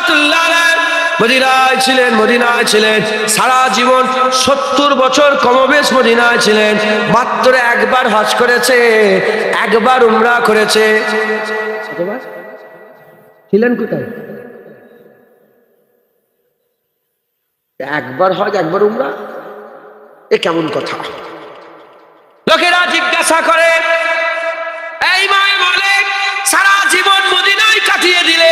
রহমাতুল্লাহ আলাইহি মদিনায় ছিলেন সারা জীবন 70 বছর কমবেশ মদিনায় ছিলেন। মাত্র একবার হজ করেছে, একবার উমরা করেছে। ছিলেন কোথায়? একবার হজ একবার উমরা, এ কেমন কথা? লোকেরা জিজ্ঞাসা করে, এই মায়ে মালিক সারা জীবন মদিনায় কাটিয়ে দিলে,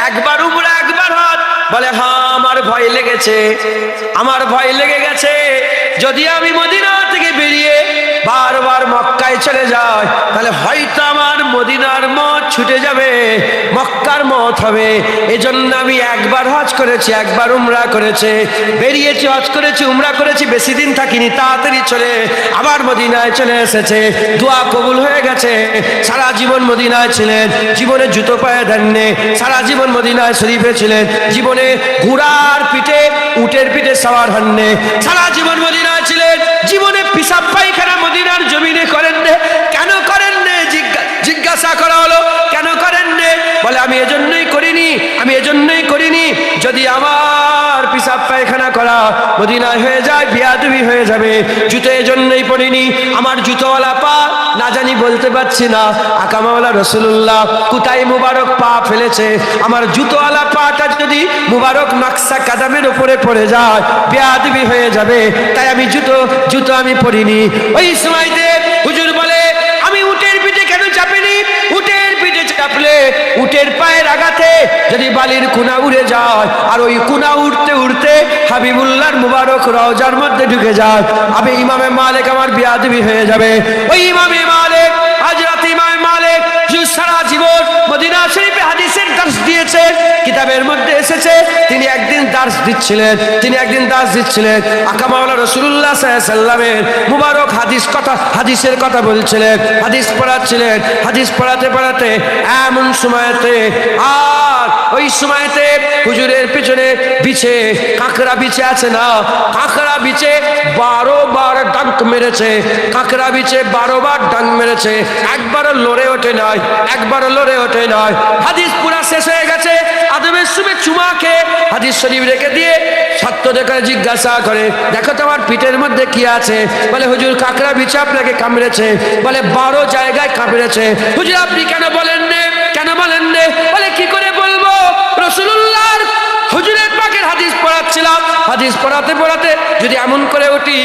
একবার উমরা একবার হজ? বলে হ্যাঁ, আমার ভয় লেগেছে, আমার ভয় লেগে গেছে। যদি আমি মদিনা থেকে বেরিয়ে বারবার মক্কায় চলে যাই, তাহলে হয়তো আমার মদিনার মত ছুটে যাবে, মক্কার মত হবে। এজন্য আমি একবার হজ করেছি, একবার উমরা করেছে, বেরিয়েছি, হজ করেছি, উমরা করেছি, বেশি দিন থাকিনি, তাড়াতাড়ি চলে আবার মদিনায় চলে এসেছে। দোয়া কবুল হয়ে গেছে। সারা জীবন মদিনায় ছিলেন, জীবনে জুতো পায়ে দেননি, সারা জীবন মদিনায় শরীফে ছিলেন, জীবনে ঘোড়ার পিঠে উটের পিঠে সওয়ার হননি, সারা জীবন মদিনায় ছিলেন, জীবনে পিসাব পায়খানা মদিনার জমিনে করেন নে। কেন করেন নে? জিজ্ঞাসা করা হলো, কেন করেন নে? বলে আমি এজন্যই করিনি, আমি এজন্যই করিনি, যদি আমার পিসাব পায়খানা করা মদিনায় হয়ে যায় বিয়াদবি হয়ে যাবে। জুতো এজন্যই পরিনি, আমার জুতোওয়ালা পা না জানি বলতে পারছি না আকামাওয়ালা রাসূলুল্লাহ কোথায় মুবারক পা ফেলেছে, আমার জুতোওয়ালা পাটা যদি মুবারক নকশা কাদামের উপরে পড়ে যায় বিয়াদবি হয়ে যাবে, তাই আমি জুতো আমি পরিনি। ওই সময়তে হুজুর বলে, আমি উটের পিঠে কেন চাপিনি? উটের পিঠে চাপলে উটের পায়ের আঘাতে যদি বালির কুনা উড়ে যায়, আর ওই কুনা উড়তে উড়তে হাবিবুল্লাহর মুবারক রওজার মধ্যে ঢুকে যায়, আমি ইমামে মালিক আমার বিয়াদবি হয়ে যাবে। ওই ইমামে মালিক, হযরত ইমামে মালিক সারা জীবন মদিনা শরীফে হাদিসের দার্স দিয়েছে, কিতাবের মধ্যে এসেছে তিনি একদিন দার্স দিচ্ছিলেন, আকামাওয়ালা রাসূলুল্লাহ সাল্লাল্লাহু আলাইহি ওয়াসাল্লামের মুবারক হাদিসের কথা বলছিলেন, হাদিস পড়াচ্ছিলেন, হাদিস পড়াতে এমন সময়তে, আর ওই সময়তে হুজুরের পিছনে বিছে কাঁকড়া বিছে আছে না, কাঁকড়া বিছে 12 বার ডাক মেরেছে, কাঁকড়া বিছে 12 বার ডাক মেরেছে, একবারও লড়ে ওঠে নাই, একবারও লড়ে ওঠে নাই। হাদিস পুরা শেষ হয়ে গেছে, আদমের সুবে চুমা খেয়ে হাদিস শরীফ রেখে দিয়ে ছাত্রদের কাছে জিজ্ঞাসা করে, দেখো তোমার পিঠের মধ্যে কি আছে? বলে হুজুর কাঁকড়া বিছে আপনাকে কামড়েছে। বলে 12 জায়গায় কামড়েছে। হুজুর আপনি কেন বলেন নে, কেন বলেন নে? বলে কি করে বলবো, রাসূলুল্লাহর হুজুরের পাকের হাদিস পড়াচ্ছিলাম, হাদিস পড়াতে যদি এমন করে উঠি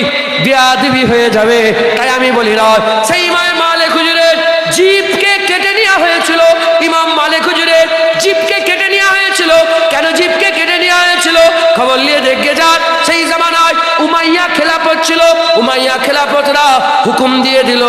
বিয়াদবি হয়ে যাবে, তাই আমি বলি না। সেই ইমাম মালিক হুজুরের জিভকে কেটে নেওয়া হয়েছিল, ইমাম মালিক হুজুরের জিভকে কেটে নেওয়া হয়েছিল। কেন জিভকে কেটে নেওয়া হয়েছিল? খবর নিয়ে দেখে যান, সেই জামানায় উমাইয়া খেলাফত ছিল, উমাইয়া খেলাফতরা হুকুম দিয়ে দিল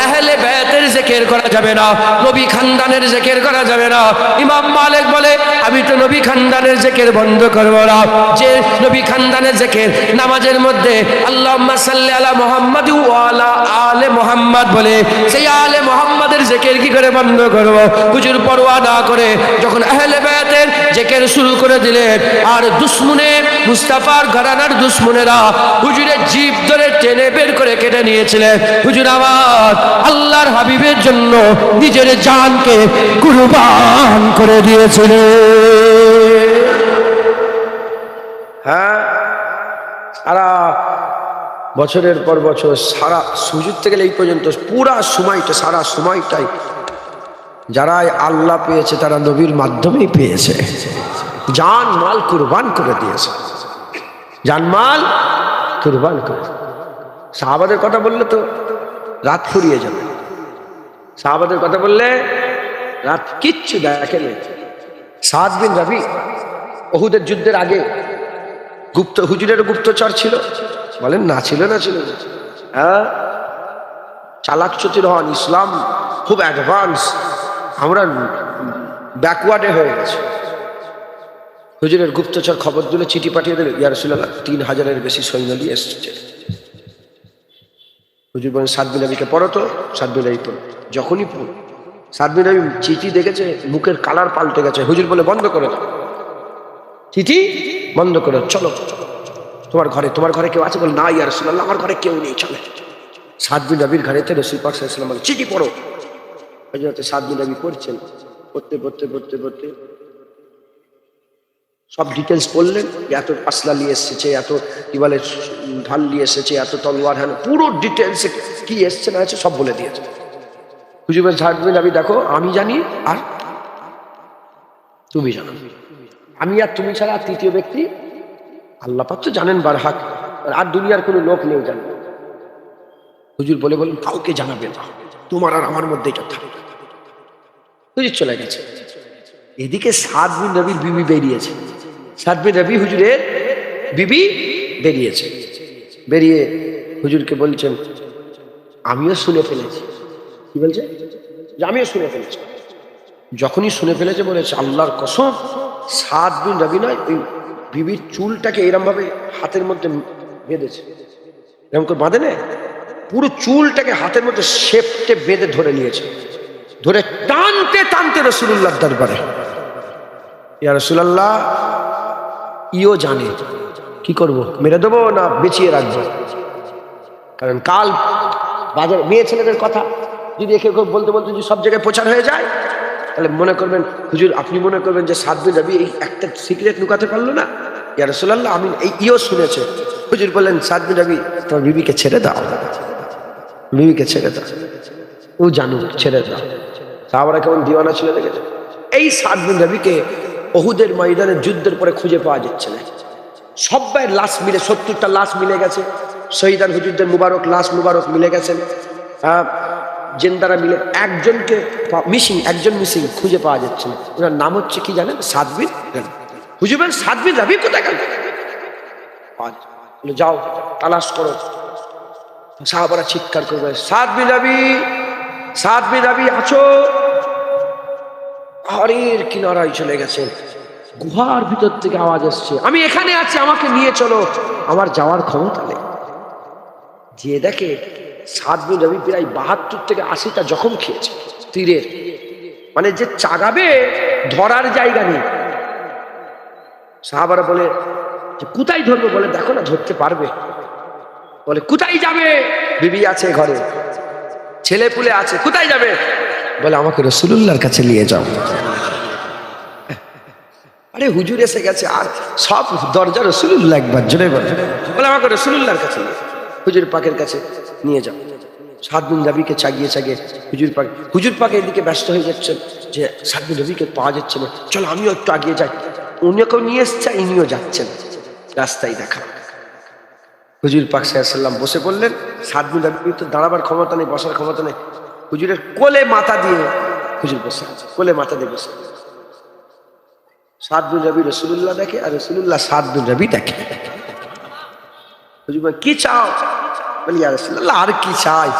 আহলে বাইতের জিকির করা যাবে না, নবী খানদানের জিকির করা যাবে না। ইমাম মালিক বলে, আমি তো নবী খানদানের জিকির বন্ধ করব না। যে নবী খানদানের জিকির নামাজের মধ্যে আল্লাহুম্মা সাল্লি আলা মুহাম্মাদ ওয়া আলা আলে মুহাম্মাদ বলে, সেই আলে মুহাম্মাদের জিকির কি করে বন্ধ করব? হুজুর পরোয়া না করে যখন আহলে বাইতের জিকির শুরু করে দিলেন, আর দুশমনে মুস্তাফার ঘরানার দুশমনেরা হুজুরের জিভ ধরে টেনে বের করে কেটে নিয়েছিলেন। হুজুর আমার আল্লাহর হাবিবের জন্য নিজের জানকে কুরবান করে দিয়েছিলেন। হ্যাঁ, সারা বছরের পর বছর, সারা সুযোগ থেকে এই পর্যন্ত পুরা সময়টা, সারা সময়টাই যারা আল্লাহ পেয়েছে তারা নবীর মাধ্যমেই পেয়েছে, জান মাল কুরবান করে দিয়েছে, জানমাল কুরবান করে। সাহাবাদের কথা বললে তো রাত ফুরিয়ে যাবে, সাহাবাদের কথা বললে রাত কিচ্ছু দেখে নেই। সাদ বিন রবি উহুদের যুদ্ধের আগে হুজুরের গুপ্তচর ছিল, বলেন না ছিল না? ছিল। হ্যাঁ, চালাক চতুর হন, ইসলাম খুব অ্যাডভান্স, আমরা ব্যাকওয়ার্ডে হয়ে গেছে। হুজুরের গুপ্তচর খবর দিল, চিঠি পাঠিয়ে দিল, ইয়া রাসূলুল্লাহ 3000-এর বেশি সৈন্য নিয়ে এসেছে। হুজুর বলেন সাদ বিন রবিকে পড়ো তো। সাদ বিন রবি পড়ো। যখনই পড়ো, সাদ বিন রবি চিঠি দেখেছে, মুখের কালার পাল্টে গেছে। হুজুর বলে বন্ধ করে দাও, চিঠি বন্ধ করে, চলো তোমার ঘরে কেউ আছে? বলে না ইয়া রাসূলুল্লাহ, আমার ঘরে কেউ নেই, চলে। সাদ বিন রবির ঘরেতে রাসূল পাক সাল্লাল্লাহু আলাইহি ওয়াসাল্লাম বলে চিঠি পড়ো। হযরত সাদ বিন রবি পড়ছেন, পড়তে সব ডিটেলস বললেন, এত আসলা নিয়ে এসেছে, এত কি বলে ঢাল নিয়ে এসেছে, এত তলোয়ার, হ্যাঁ পুরো ডিটেলস কি এসছে না আছে সব বলে দিয়েছে। হুজুর বলছেন সাদ বিন রাবি দেখো আমি জানি আর তুমি জানো, আমি আর তুমি ছাড়া তৃতীয় ব্যক্তি আল্লাহ পাক তো জানেন বারহাক, আর দুনিয়ার কোনো লোক নেই জানে। হুজুর বলে বলেন কাউকে জানাবে না, তোমার আর আমার মধ্যে এটা থাকবে। হুজুর চলে গেছে। এদিকে সাদ বিন রবির বিবি বেরিয়েছে, সাদ বিন রবি হুজুরের বিবি বেরিয়েছে, বেরিয়ে হুজুরকে বলছেন আমিও শুনে ফেলেছি। কি বলছে? যে আমিও শুনে ফেলেছি। যখনই শুনে ফেলেছে বলেছে আল্লাহর কসম সাদ বিন রবি নয়, ওই বিবির চুলটাকে এরম ভাবে হাতের মধ্যে বেঁধেছে, এরকম করে বাঁধে নেয়, পুরো চুলটাকে হাতের মধ্যে শেপটে বেঁধে ধরে নিয়েছে, ধরে টানতে টানতে রাসূলুল্লাহর দরবারে, ইয়া রাসূলুল্লাহ ইও জানে, কি করব, মেরে দেবো না বেঁচিয়ে রাখবো? কারণ কাল বাজার মেয়ে ছেলেদের কথা যদি একে বলতে বলতে যদি সব জায়গায় প্রচার হয়ে যায়, তাহলে মনে করবেন হুজুর, আপনি মনে করবেন যে সাদ বিন রবি এই একটা সিক্রেট লুকাতে পারলো না। ইয়া রাসূলুল্লাহ আমি এই ইও শুনেছে। হুজুর বললেন সাদ বিন রবি তোমার বিবিকে ছেড়ে দাও, বিবিকে ছেড়ে দাও, ও জানুক, ছেড়ে দাও। সাহাবারা কেমন দিওয়ানা ছিল দেখেছে। এই সাদ বিন রবিকে উহুদের ময়দানে যুদ্ধের পরে খুঁজে পাওয়া যাচ্ছে না, সবাই লাশ মিলে 70টা লাশ মিলে গেছে, শহীদান হুজুরদের মুবারক লাশ মুবারক মিলে গেছেন, জেন্দারা মিলে একজনকে মিসিং, একজন মিসিং, খুঁজে পাওয়া যাচ্ছে না। ওনার নাম হচ্ছে কি জানেন? সাদ বিন রবি। হুজুর বলেন সাদ বিন রবি কোথায় গেল? যাও তালাশ করো। সাহাবারা চিৎকার করবে সাদ বিন রবি, সাদ বিন রবি আছো? পাহাড়ের কিনারায় চলে গেছেন, গুহার ভিতর থেকে আওয়াজ আসছে আমি এখানে আছি, আমাকে নিয়ে চলো, আমার যাওয়ার ক্ষমতা নেই। যে দেখে সাদ বিন রবি প্রায় 72 থেকে 80টা জখম খেয়েছে তীরের, মানে যে চাগাবে ধরার জায়গা নেই। সাহাবারা বলে যে কোথায় ধরবো? বলে দেখো না ধরতে পারবে? বলে কোথায় যাবে? বিবি আছে ঘরে, ছেলে পুলে আছে, কোথায় যাবে? বলে আমাকে রাসূলুল্লাহর কাছে নিয়ে যাও। আরে হুজুর এসে গেছে আর সব দরজা রাসূলুল্লাহ একবার জোরে বলে আমাকে রাসূলুল্লাহর কাছে নিয়ে, হুজুর পাকের কাছে নিয়ে যাও। সাদ বিন রবিকে চাগিয়ে চাগিয়ে হুজুর পাক এদিকে ব্যস্ত হয়ে যাচ্ছেন যে সাদ বিন রবিকে পাওয়া যাচ্ছে না, চলো আমিও একটু আগিয়ে যাই। উনিকেও নিয়ে এসছে, ইনিও যাচ্ছেন, রাস্তায় দেখা। হুজুর পাক সাল্লাল্লাহু আলাইহি ওয়াসাল্লাম বসে পড়লেন। সাদ বিন রবি তো দাঁড়াবার ক্ষমতা নেই, বসার ক্ষমতা নেই, হুজুরের কোলে মাথা দিয়ে হুজুর বসে আছে, কোলে মাথা দিয়ে বসে। সাদ বিন রবি রাসূলুল্লাহ দেখে আর রাসূলুল্লাহ সাদ বিন রবি দেখে। হুজুর বলে কি চাও? বলি ইয়া রাসূলুল্লাহ আর কি চাই?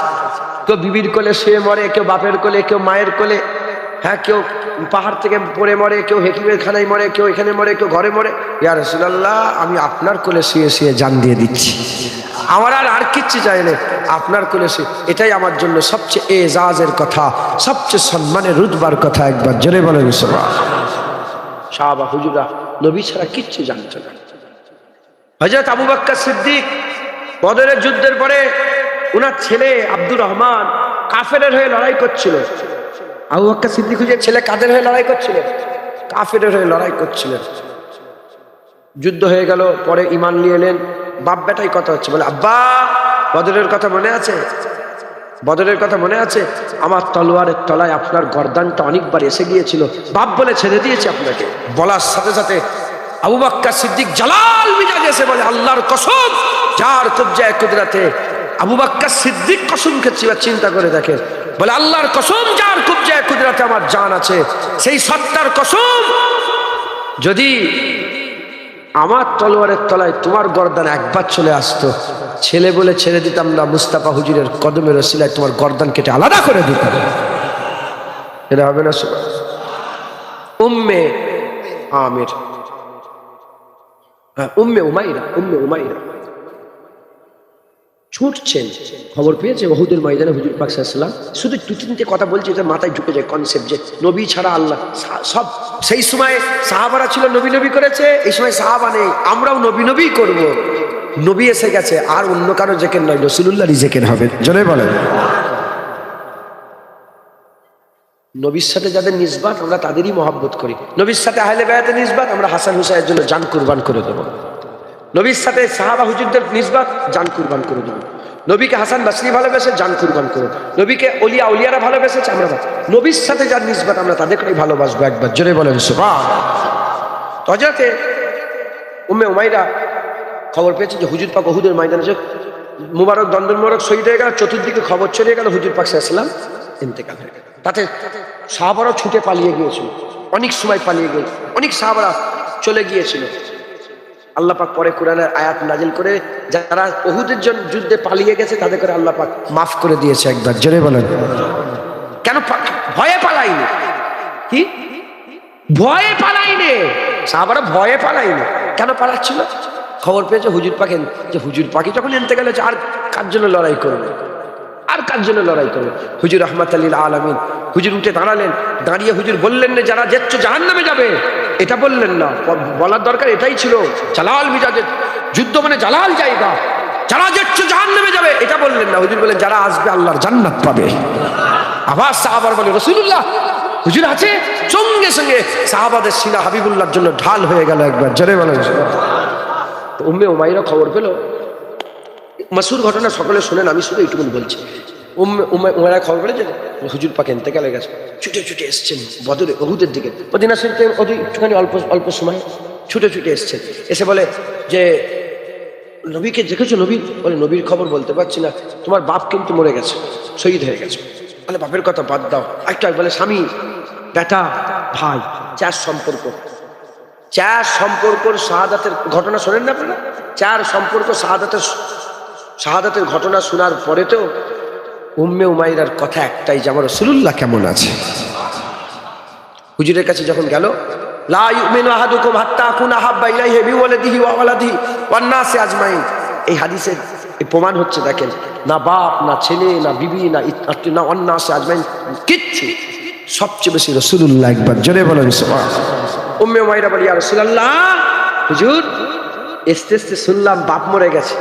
কেউ বিবির কোলে শুয়ে মরে, কেউ বাপের কোলে, কেউ মায়ের কোলে, হ্যাঁ কেউ পাহাড় থেকে পড়ে মরে, কেউ হেকিমের খানায় মরে, কেউ এখানে মরে, কেউ ঘরে মরে। ইয়া রাসূলুল্লাহ আমি আপনার কোলে শুয়ে শুয়ে জান দিয়ে দিচ্ছি, আমার আর কিচ্ছু চাই না, আপনার কোলে শুয়ে, এটাই আমার জন্য সবচেয়ে এজাজের কথা, সবচেয়ে সম্মানের রুতবার কথা। একবার জোরে বলেন সুবহানাল্লাহ। সাহাবা হুজুরা নবী ছাড়া কিচ্ছু জানতো না। হযরত আবু বকর সিদ্দিক বদরের যুদ্ধের পরে ওনার ছেলে আব্দুর রহমান কাফেরের হয়ে লড়াই করছিল। আবু বকর সিদ্দিক হুজুরের ছেলে কাদের হয়ে লড়াই করছিল? কাফেরের হয়ে লড়াই করছিলেন। যুদ্ধ হয়ে গেল, পরে ঈমান নিয়ে এলেন, বাপ বেটাই কথা হচ্ছে, বলে আব্বা বদরের কথা মনে আছে? বদরের কথা মনে আছে? আমার তলোয়ারের তলায় আপনার গর্দানটা অনেকবার এসে গিয়েছিল, বাপ বলে ছেড়ে দিয়েছে আপনাকে। বলার সাথে সাথে আবু বকর সিদ্দিক জালাল মিজাজে এসে বলে আল্লাহর কসম যার কবজায়ে কুদরতে, আবু বকর সিদ্দিক কসম খেয়েছে, চিন্তা করে দেখেন, বলে আল্লাহর কসম যার কবজায়ে কুদরতে আমার জান আছে, সেই সত্তার কসম যদি আমার তলোয়ারের তলায় তোমার গর্দান একবার চলে আসতো, ছেলে বলে ছেড়ে দিতাম না, মুস্তাফা হুজুরের কদমের ওসিলায় তোমার গর্দান কেটে আলাদা করে দিতাম। এটা হবে না? উম্মে আমির, উম্মে উমাইরা ছুটছেন, খবর পেয়েছে উহুদের ময়দানে হুজুর পাক সাল্লাল্লাহু আলাইহি ওয়াসাল্লাম। শুধু দু তিনটে কথা বলছে, এটা মাথায় ঢুকে যায় কনসেপ্ট যে নবী ছাড়া আল্লাহ সব। সেই সময় সাহাবারা ছিল নবী নবী করেছে, এই সময় সাহাবা নেই, আমরাও নবী নবী করব। নবী এসে গেছে, আর অন্য কারো জিকির নয়, রাসূলুল্লাহর জিকির হবে। জোরে বলেন। নবীর সাথে যাদের নিসবত আমরা তাদেরই মহব্বত করি। নবীর সাথে আহলে বায়াতের নিসবত আমরা হাসান হুসাইনের জন্য জান কুরবান করে দেবো। নবীর সাথে সাহাবা হুজুরদের নিসবত জান কুরবান করে দেবো। নবীকে হাসান বসরি ভালোবেসে জান কুরবান করে দেবো। নবীকে ওলিয়া উলিয়ারা ভালোবেসেছে আমরা নবীর সাথে যার নিসবত আমরা তাদেরকেই ভালোবাসবো। একবার জোরে বলেন সুবহানাল্লাহ। তো হযরতে উম্মে উমাইরা খবর পেয়েছে যে হুজুর পাক উহুদের ময়দানে যে মুবারক দন্দন মোবারক শহীদ হয়ে গেল, চতুর্দিকে খবর ছড়িয়ে গেল হুজুর পাক সাল্লাল্লাহু আলাইহি ওয়াসাল্লাম ইন্তেকাল হয়ে গেল। তাতে সাহাবারাও ছুটে পালিয়ে গিয়েছিল, অনেক সময় পালিয়ে গিয়েছিল, অনেক সাহাবারা চলে গিয়েছিল। আল্লাহ পাক পরে কোরআনের আয়াত নাজিল করে যারা উহুদের যুদ্ধে পালিয়ে গেছে তাদের করে আল্লাহ পাক মাফ করে দিয়েছে। একবার জোরে বলেন কেন? ভয়ে পালাইনি। কি ভয়ে পালাইনি? সাহাবারা ভয়ে পালাইনি। কেন পালাচ্ছিল? খবর পেয়েছে হুজুর পাকেন, যে হুজুর পাকি যখন ইন্তেকাল হয়েছে আর কার জন্য লড়াই করবে, আর কার জন্য লড়াই করবে? হুজুর রাহমাতুল লিল আলামিন হুজুর উঠে দাঁড়ালেন, দাঁড়িয়ে হুজুর বললেন না যারা যাচ্ছ জাহান্নামে যাবে, এটা বললেন না। বলার দরকার এটাই ছিল, জালাল মিজাজের যুদ্ধ মানে জালাল জায়গা, যারা যাচ্ছ জাহান্নামে যাবে এটা বললেন না। হুজুর বলেন যারা আসবে আল্লাহর জান্নাত পাবে। আবার সাহাবার বলে রাসূলুল্লাহ হুজুর আছে, সঙ্গে সঙ্গে সাহাবাদের সিনা হাবিবুল্লাহর জন্য ঢাল হয়ে গেল। একবার জোরে বলেন। উম্মে উমাইরা খবর পেল, মাসুর ঘটনা সকলে শোনেন, আমি শুধু এইটুকুন বলছি। উমাইরা খবর পেলে যে হুজুর পাক ইন্তেকালে গেছে, ছুটে ছুটে এসছেন বদরে উহুদের দিকে। মদিনা শরীফে ওদের একটুখানি অল্প সময় ছুটে ছুটে এসছেন। এসে বলে যে নবীকে দেখেছো? নবী বলে নবীর খবর বলতে পারছি না, তোমার বাপ কিন্তু মরে গেছে, শহীদ হয়ে গেছে। বলে বাপের কথা বাদ দাও, একটা বলে স্বামী বেটা ভাই চার সম্পর্ক, চার সম্পর্কর শাহাদাতের ঘটনা শোনেন না আপনারা? চার সম্পর্ক শাহাদাতের ঘটনা শোনার পরে তো উম্মে উমাইরার কথা একটাই যে আমার রাসূলুল্লাহ কেমন আছে। হুজুরের কাছে যখন গেল, লা ইউমিনু আহাদুকুম হাত্তা আকুনা হাব্বা ইলাইহি বিওয়ালিদিহি ওয়া ওয়ালাদিহি ওয়ান নাসি আজমাইন। এই হাদিসের এই প্রমাণ হচ্ছে দেখেন, না বাপ না ছেলে না বিবি না আত্মীয় না ওয়ান নাসি আজমাইন কিচ্ছু, সবচেয়ে বেশি রাসূলুল্লাহ। একবার জোরে বলেন সুবহানাল্লাহ। উম্মে উমাইরা বলি ইয়া রাসূলুল্লাহ, হুজুর আস্তে আস্তে শুনলাম বাপ মরে গেছে,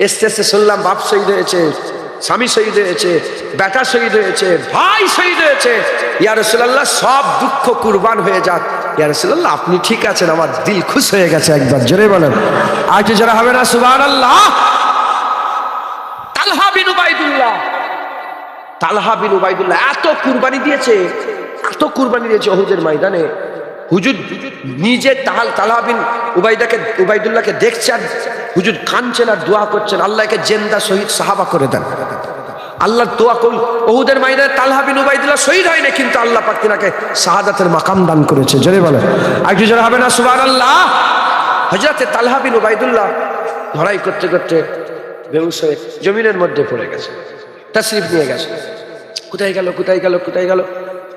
আস্তে আস্তে শুনলাম বাপ শহীদ হয়েছে, স্বামী শহীদ হয়েছে, বেটা শহীদ হয়েছে, ভাই শহীদ হয়েছে। ইয়া রাসূলুল্লাহ সব দুঃখ কুরবান হয়ে যাক। ইয়া রাসূলুল্লাহ আপনি ঠিক আছেন, আমার দিল খুশ হয়ে গেছে। একবার জোরে বলেন আর কি যারা হবে না সুবহানাল্লাহ। তালহা বিন উবাইদুল্লাহ এত কুরবানি দিয়েছে, এত কুরবানি দিয়েছে উহুদের ময়দানে। হুজুর নিজে তালহা বিন উবাইদুল্লাহকে দেখছেন, হুজুর কাঁদছেন আর দোয়া করছেন, আল্লাহকে জিন্দা শহীদ সাহাবা করে দেন। আল্লাহ দোয়া করল, উহুদের ময়দানে তালহা বিন উবাইদুল্লাহ শহীদ হয়নি, কিন্তু আল্লাহ পাক তিনাকে শাহাদাতের মাকাম দান করেছে। জোরে বলেন একটু জোরে হবে না সুবহানাল্লাহ। হযরতে তালহা বিন উবাইদুল্লাহ লড়াই করতে করতে বেহুশ হয়ে জমিনের মধ্যে পড়ে গেছে, তাশরিফ নিয়ে গেছে। কোথায় গেল কোথায় গেল কোথায় গেল,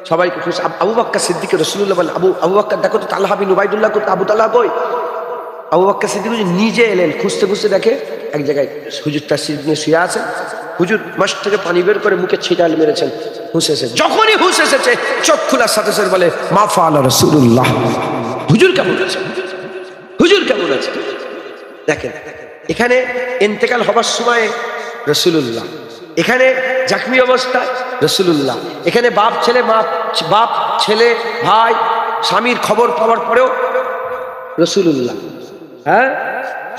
সবাইকে খুশি। আবু বকর সিদ্দিক রাসূলুল্লাহ বলেন, আবু বকর দেখো তো তালহা বিন উবাইদুল্লাহ কই, আবু তালহা কই? আবু বকর সিদ্দিক নিজে এলেন, খুঁজতে খুঁজতে দেখে এক জায়গায় হুজুর তাশরিফ নিয়ে শুয়ে আছে। হুজুর মাস থেকে পানি বের করে মুখে ছিটাল মেরেছেন, হুঁশ এসেছে। যখনই হুঁশ এসেছে চোখ খোলার সাথে সাথে বলে মা ফাআলা রাসূলুল্লাহ, হুজুর কেমন আছে, হুজুর কেমন আছে। দেখেন এখানে ইন্তেকাল হবার সময় রাসূলুল্লাহ, এখানে জখমি অবস্থায় রাসূলুল্লাহ, এখানে বাপ ছেলে ভাই স্বামীর খবর পাওয়ার পরেও রাসূলুল্লাহ। হ্যাঁ,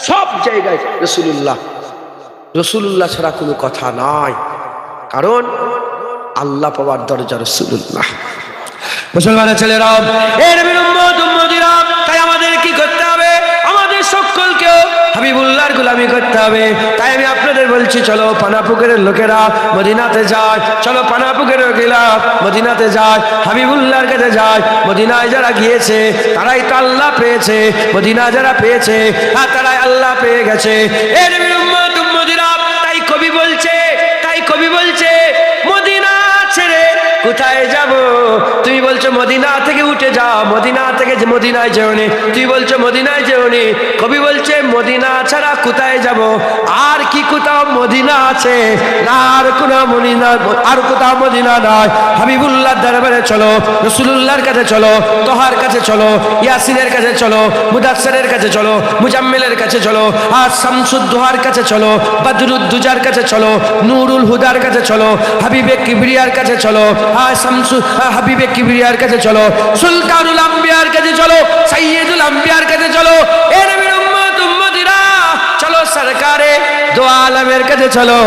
সব জায়গায় রাসূলুল্লাহ। রাসূলুল্লাহ ছাড়া কোনো কথা নাই, কারণ আল্লাহ পাওয়ার দরজা রাসূলুল্লাহ। মুসলমানের ছেলেরা, এই নবীর উম্মত উম্মতিরা, তাই আমাদের কি করতে হবে? আমাদের সকলকেও হাবিবুল্লাহর গোলামি করতে হবে। তাই আমি আপনাদের বলছি, চলো পানাপুকুরের লোকেরা মদিনাতে যায়, চলো পানাপুকুরের লোকেরা মদিনাতে যায়, হাবিবুল্লাহর কাছে যায়। মদিনায় যারা গিয়েছে তারাই তো আল্লাহ পেয়েছে, মদিনা যারা পেয়েছে তারাই আল্লাহ পেয়ে গেছে। এই নবীর উম্মত উম্মতিরা, তাই কবি বলছে মদিনা ছেড়ে কোথায় যাব? তুমি বলছো মদিনা থেকে উঠে যাও, মদিনা থেকে মদিনায় যেওনি, তুই বলছো মদিনায় যেওনি। কবি বলছে মদিনা ছাড়া কোথায় যাব? আর কি কোথাও মদিনা আছে? না, আর কোথাও মদিনা নয়। হাবিবুল্লাহর দরবারে চলো, রাসূলুল্লাহর কাছে চলো, তোহার কাছে চলো, ইয়াসিনের কাছে চলো, মুদাসসিরের কাছে চলো, মুজাম্মিলের কাছে চলো, আর শামসুদ্দোহার কাছে চলো, বদরুদ্দুজার কাছে চলো, নূরুল হুদার কাছে চলো, হাবিবে কিবরিয়ার কাছে চলো, শামসু হাবিবে কিবরিয়ার কাছে চলো, সুলতানুল আম্বিয়ার কাছে চলো, সাইয়্যিদুল আম্বিয়ার কাছে চলো। এ নবীর উম্মত উম্মতিরা চলো, সরকারে দো আলমের কাছে চলো,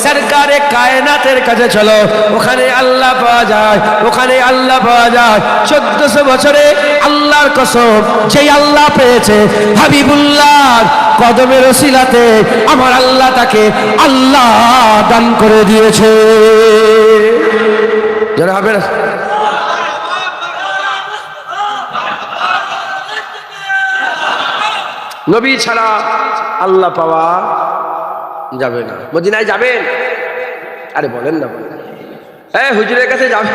সরকারে কায়নাতের কাছে চলো। ওখানে আল্লাহ পাওয়া যায়, ওখানে আল্লাহ পাওয়া যায়। 1400 বছরে আল্লাহর কসম, যেই আল্লাহ পেয়েছে হাবিবুল্লাহর কদমের ওসিলাতে আমার আল্লাহ তাকে আল্লাহ দান করে দিয়েছে। যারা হবে না নবী ছাড়া আল্লাহ পাওয়া যাবে না। মদিনায় যাবেন? আরে বলেন না, বলেন। হুজুরের কাছে যাবে?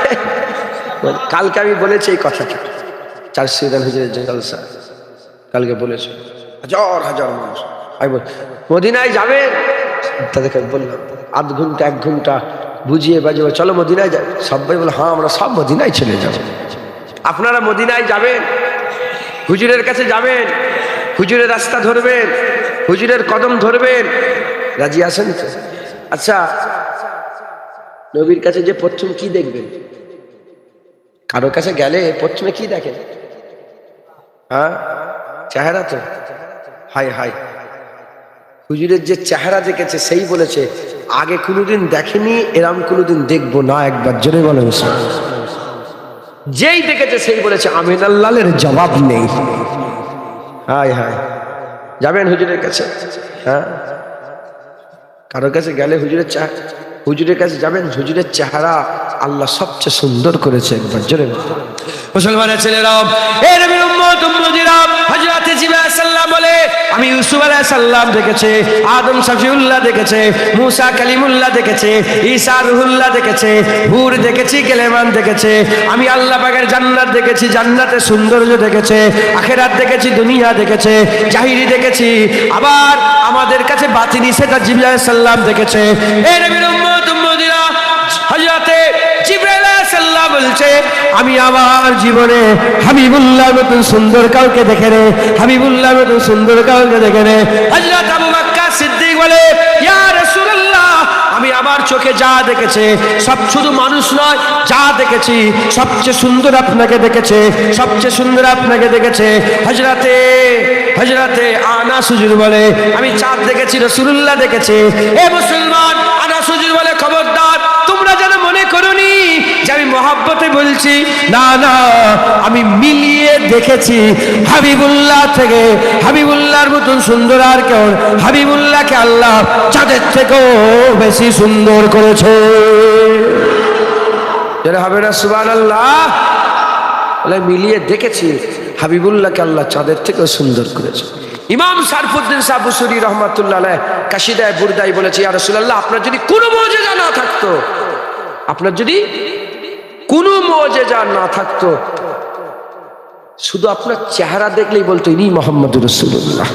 কালকে আমি বলেছি এই কথাটা, চারশিদান হুজুরের জলসা কালকে বলেছি, হাজার হাজার মানুষ। আমি বল মদিনায় যাবে, তাদেরকে বললাম আধ ঘন্টা 1 ঘন্টা বুঝিয়ে বাজিয়ে চলো মদিনায় যাবে। সবাই বলে হ্যাঁ আমরা সব মদিনায় চলে যাব। আপনারা মদিনায় যাবেন? হুজুরের কাছে যাবেন? হুজুরের রাস্তা ধরবেন? হুজুরের কদম ধরবেন? রাজি আছেন তো? আচ্ছা, নবীর কাছে যে প্রথম কি দেখবেন? কারো কাছে গেলে প্রথমে কি দেখেন? হ্যাঁ, চেহারা তো। হাই হাই, হুজুরের যে চেহারা দেখেছে সেই বলেছে আগে কোনোদিন দেখেনি, এরম কোনোদিন দেখবো না। একবার জোরে বলেন। যেই দেখেছে সেই বলেছে আমিনাল্লাহের জবাব নেই। হাই হাই, যাবেন হুজুরের কাছে? হ্যাঁ, কারোর কাছে গেলে হুজুরের কাছে যাবেন। হুজুরের চেহারা আল্লাহ সবচেয়ে সুন্দর করেছে। একবার জোরে মুসলমানের ছেলেরাও, এই নবীর উম্মত উম্মতিরা, হযরত জিবরাইল আলাইহিস সালাম বলে আমি ইউসুফ আলাইহিস সালাম দেখেছে, আদম শফিউল্লাহ দেখেছে, মুসা কালিমুল্লাহ দেখেছে, ঈসা রুহুল্লাহ দেখেছে, হুর দেখেছি, গেলেমান দেখেছে। আমি আল্লাহ পাকের জান্নাত দেখেছি, জান্নাতের সৌন্দর্য দেখেছে, আখিরাত দেখেছি, দুনিয়া দেখেছে, জাহিরি দেখেছি, আবার আমাদের কাছে বাতিনি সেটা জিবরাইল আলাইহিস সালাম দেখেছে। এই নবীর উম্মত উম্মতিরা, হযরত জিবরাইল আলাইহিস সালাম বলছে আমি আমার জীবনে হাবিবুল্লাহর মতন সুন্দর কাউকে দেখে রে, হাবিবুল্লাহর মতন সুন্দর কাউকে দেখে রে। হযরত আবু বকর সিদ্দিক বলে ইয়া রাসূলুল্লাহ, আমি আমার চোখে যা দেখেছে সব, শুধু মানুষ নয়, যা দেখেছি সবচেয়ে সুন্দর আপনাকে দেখেছে, সবচেয়ে সুন্দর আপনাকে দেখেছে। হযরতে আনাস হুজুর বলে আমি চাঁদ দেখেছি, রাসূলুল্লাহ দেখেছে। এ মুসলমান, আনাস হুজুর বলে খবরদার, তোমরা যেন মনে করোনি যে আমি মহব্বতে বলছি, না না, আমি মিলিয়ে দেখেছি হাবিবুল্লাহ থেকে, হাবিবুল্লাহর মতন সুন্দর আর কেউ, হাবিবুল্লাহকে আল্লাহ চাঁদের থেকেও বেশি সুন্দর করেছে। যেটা হবে না সুবহানাল্লাহ, বলে মিলিয়ে দেখেছি হাবিবুল্লাহকে আল্লাহ চাঁদের থেকেও সুন্দর করেছে। ইমাম সারফুদ্দিন সাহেব বুসরি রহমাতুল্লাহ আলাইহ কাসিদায়ে বুরদায় বলেছে ইয়া রাসূলুল্লাহ, আপনার যদি কোনো মুজিজা না থাকতো, আপনার যদি কোনো মুজিজা না থাকতো, শুধু আপনার চেহারা দেখলেই বলতো ইনি মুহাম্মদুর রাসূলুল্লাহ,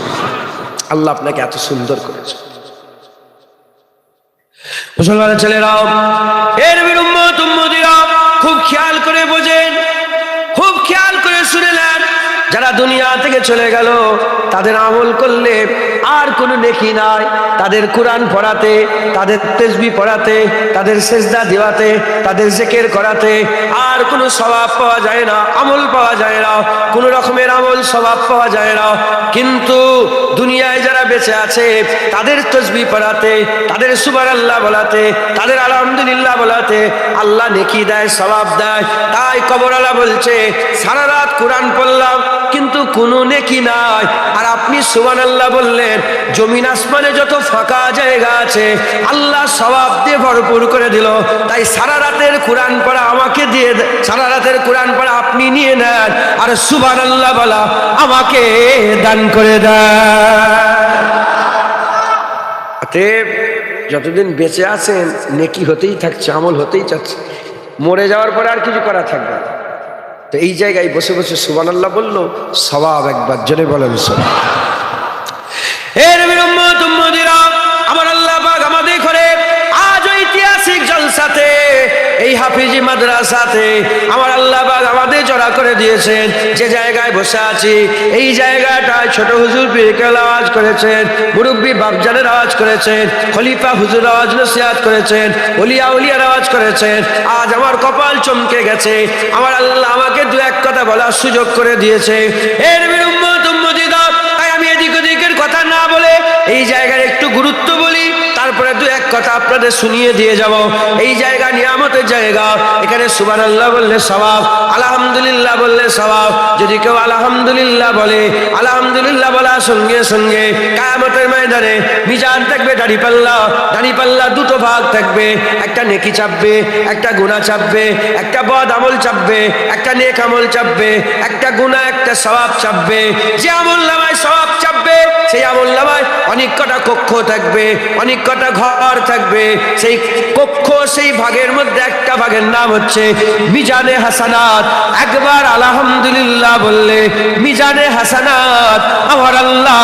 আল্লাহ আপনাকে এত সুন্দর করেছে। মুসলমানের ছেলেরাও, এর নবীর উম্মত উম্মতিরা, খুব খেয়াল করে বোঝেন, খুব খেয়াল করে শুনে নেন। যারা দুনিয়া থেকে চলে গেল তাদের আমল করলে আর কোনো নেকি নাই। তাদের কোরআন পড়াতে, তাদের তাসবিহ পড়াতে, তাদের সেজদা দেওয়াতে, তাদের জিকির করাতে আর কোনো সওয়াব পাওয়া যায় না, আমল পাওয়া যায় না, কোনো রকমের আমল সওয়াব পাওয়া যায় না। কিন্তু দুনিয়ায় যারা বেঁচে আছে তাদের তাসবিহ পড়াতে, তাদের সুবহানাল্লাহ বলাতে, তাদের আলহামদুলিল্লাহ বলাতে আল্লাহ নেকি দেয়, সওয়াব দেয়। তাই কবরওয়ালা বলছে সারা রাত কোরআন পড়লাম কিন্তু কোনো নেকি নাই, আর আপনি সুবহানাল্লাহ বললেন, জমিন আসমানে যত ফাঁকা জায়গা আছে আল্লাহ সওয়াব দিয়ে ভরপুর করে দিল। তাই সারা রাতের কোরআন পড়া আমাকে দিয়ে, সারা রাতের কোরআন পড়া আপনি নিয়ে নেন, আর সুবহানাল্লাহ বলা আমাকে দান করে দেন। যতদিন বেঁচে আছেন নেকি হতেই থাকছে, আমল হতেই থাকছে, মরে যাওয়ার পরে আর কিছু করা থাকবে না। তো এই জায়গায় বসে বসে সুবহানাল্লাহ বললো সওয়াব, একবার জোরে বলেন সুবহানাল্লাহ। আমার আল্লাহ পাক আমাদের ঘরে আজ ঐতিহাসিক জলসাতে এই হাফিজি মাদ্রাসাতে আমার আল্লাহ পাক আমাদের জড়া করে দিয়েছেন। যে জায়গায় বসে আছি এই জায়গাটায় ছোট হুজুর পীর কেবলা আওয়াজ করেছেন, মুরব্বী বাপজানের আওয়াজ করেছেন, খলিফা হুজুর আওয়াজ নসিহত করেছেন, ওলিয়া উলিয়ার আওয়াজ করেছেন। আজ আমার কপাল চমকে গেছে, আমার আল্লাহ আমাকে দু এক কথা বলার সুযোগ করে দিয়েছে। এর উম্মত উম্মতিরা, তাই আমি এদিক ওদিকের কথা না বলে এই জায়গার একটু গুরুত্ব বলি, তারপরে দু এক কথা আপনাদের শুনিয়ে দিয়ে যাব। এই জায়গা নিয়ামতের জায়গা, এখানে সুবহানাল্লাহ বললে সওয়াব, আলহামদুলিল্লাহ বললে সওয়াব। যদি কেউ আলহামদুলিল্লাহ বলে, আলহামদুলিল্লাহ বলার সঙ্গে সঙ্গে কিয়ামতের ময়দানে মিজান থাকবে, দাড়িপাল্লা দুটো ভাগ থাকবে, একটা নেকি চাপবে, একটা গুনাহ চাপবে, একটা বদ আমল চাপবে, একটা নেক আমল চাপবে, একটা গুনাহ একটা সওয়াব চাপবে। যে আমল নামায় সওয়াব চাপবে সেই আমল নামায় অনেক কটা কক্ষ থাকবে, অনেক কটা ঘর থাকবে। সেই কক্ষ, সেই ভাগের মধ্যে একটা ভাগের নাম হচ্ছে মিজানে হাসানাত। একবার আলহামদুলিল্লাহ বললে মিজানে হাসানাত আমার আল্লাহ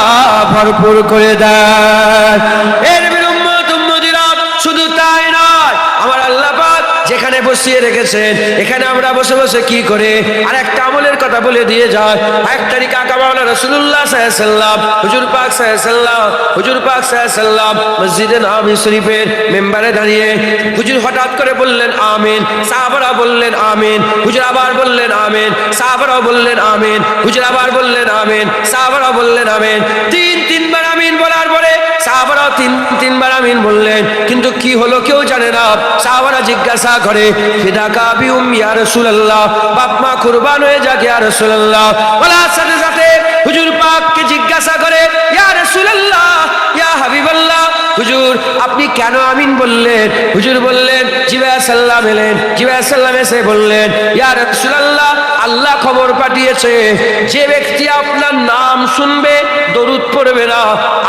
ভরপুর করে দেয়। এর উম্মত উম্মতিরা, শুধু তাই নয়, আমার আল্লাহ পাক যেখানে বসিয়ে রেখেছেন এখানে আমরা বসে বসে কি করে আর একটা আমলের কথা বলে দিয়ে যায়। এক তারিখ আকা মাওলানা রাসূলুল্লাহ সাল্লাল্লাহু আলাইহি ওয়াসাল্লাম, হুজুর পাক সাল্লাল্লাহু আলাইহি ওয়াসাল্লাম মসজিদে নববী শরীফের মেম্বারে দাঁড়িয়ে হুজুর হঠাৎ করে বললেন আমিন, সাহাবারা বললেন আমিন, হুজুর আবার বললেন আমিন, সাহাবারা বললেন আমিন, হুজুর আবার বললেন আমিন, সাহাবারা বললেন আমিন। তিনবার আমিন বলার পরে সাহাবারা তিনবার আমিন বললেন, কিন্তু কি হলো কেউ জানে না। সাহাবারা জিজ্ঞাসা করে ফিদাকা বি উম্মি ইয়া রাসূলুল্লাহ, বাপ মা কুরবান হয়ে যাক ইয়া রাসূলুল্লাহ। বলার সাথে সাথে হুজুর পাককে জিজ্ঞাসা করে ইয়া রাসূলুল্লাহ, ইয়া হাবিবাল্লাহ, হুজুর আপনি কেন আমিন বললেন? হুজুর বললেন জিবরাইল সাল্লাম এলেন, জিবরাইল সাল্লাম এসে বললেন ইয়া রাসূলুল্লাহ, আল্লাহ খবর পাঠিয়েছে যে ব্যক্তি আপনার নাম শুনবে দরুদ পড়বে না,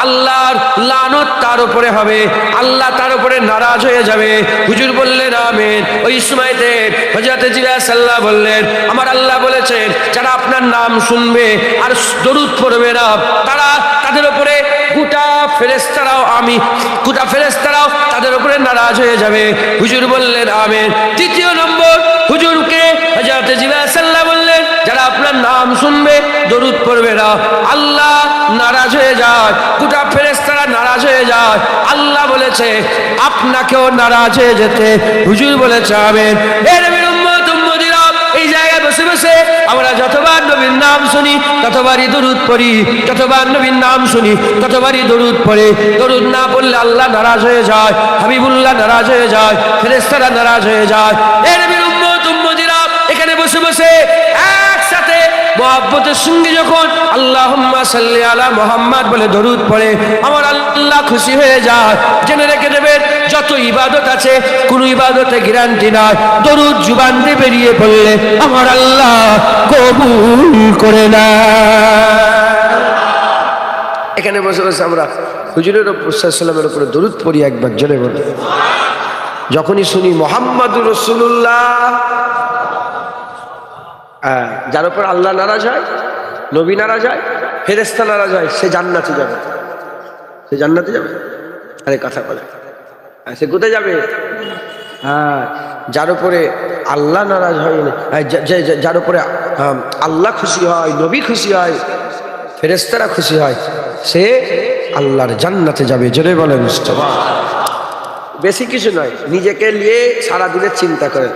আল্লাহর লানত তার উপরে হবে, আল্লাহ তার উপরে নারাজ হয়ে যাবে। হুজুর বললেন আমিন। ওই সময়তে হযরত জিবরাইল সাল্লাল্লাহু বললেন আমার আল্লাহ বলেছেন যারা আপনার নাম শুনবে আর দরুদ পড়বে না তাদের উপরে গোটা ফেরেশতারাও তাদের উপরে নারাজ হয়ে যাবে। হুজুর বললেন আমিন। তৃতীয় নম্বর, হুজুরকে হযরত জিবরাইল সাল্লাল্লাহু বললেন যারা আপনার নাম শুনবে দরুদ পড়বে না, আল্লাহ নারাজ হয়ে যায়, গোটা ফেরেশতারা নারাজ হয়ে যায়। আল্লাহ বলেছে আপনাকেও নারাজ হয়ে যেতে। হুজুর বলেছে আমিন। এর উম্মত উম্মতিরা, এই জায়গায় বসে বসে আমরা যতবার নবীর নাম শুনি ততবারই দরুদ পড়ি, যতবার নবীর নাম শুনি ততবারই দরুদ পড়ে। দরুদ না পড়লে আল্লাহ নারাজ হয়ে যায়, হাবিবুল্লাহ নারাজ হয়ে যায়, ফেরেশতারা নারাজ হয়ে যায়। এর উম্মত উম্মতিরা, এখানে বসে বসে একসাথে মুহাব্বতের সঙ্গে যখন আল্লাহুম্মা সাল্লি আলা মুহাম্মাদ বলে দরুদ পড়ে আমার আল্লাহ খুশি হয়ে যায়। জেনে রেখে দেবেন যত ইবাদত আছে কোন ইবাদতে গ্যারান্টি নাই, দরুদ জুবান দিয়ে বেরিয়ে পড়লে আমার আল্লাহ কবুল করে না। এখানে বসে বসে আমরা হুজুরের উপর সাল্লাল্লাহু আলাইহি ওয়াসাল্লামের উপরে দরুদ পড়ি একবার জোরে বলে। যখনই শুনি মুহাম্মাদুর রাসূলুল্লাহ, যার উপর আল্লাহ নারাজ হয়, নবী নারাজ হয়, ফেরেশতা নারাজ হয়, সে জান্নাতে যাবে। সে জান্নাতে যাবে। আরে কথা বলে সে কোথায় যাবে? যার উপরে আল্লাহ নারাজ হয়, যার উপরে আল্লাহ খুশি হয়, নবী খুশি হয়, ফেরেশতারা খুশি হয়, সে আল্লাহর জান্নাতে যাবে। জোরে বলেন মুস্তাফা। বেশি কিছু নয়, নিজেকে নিয়ে সারাদিনের চিন্তা করেন।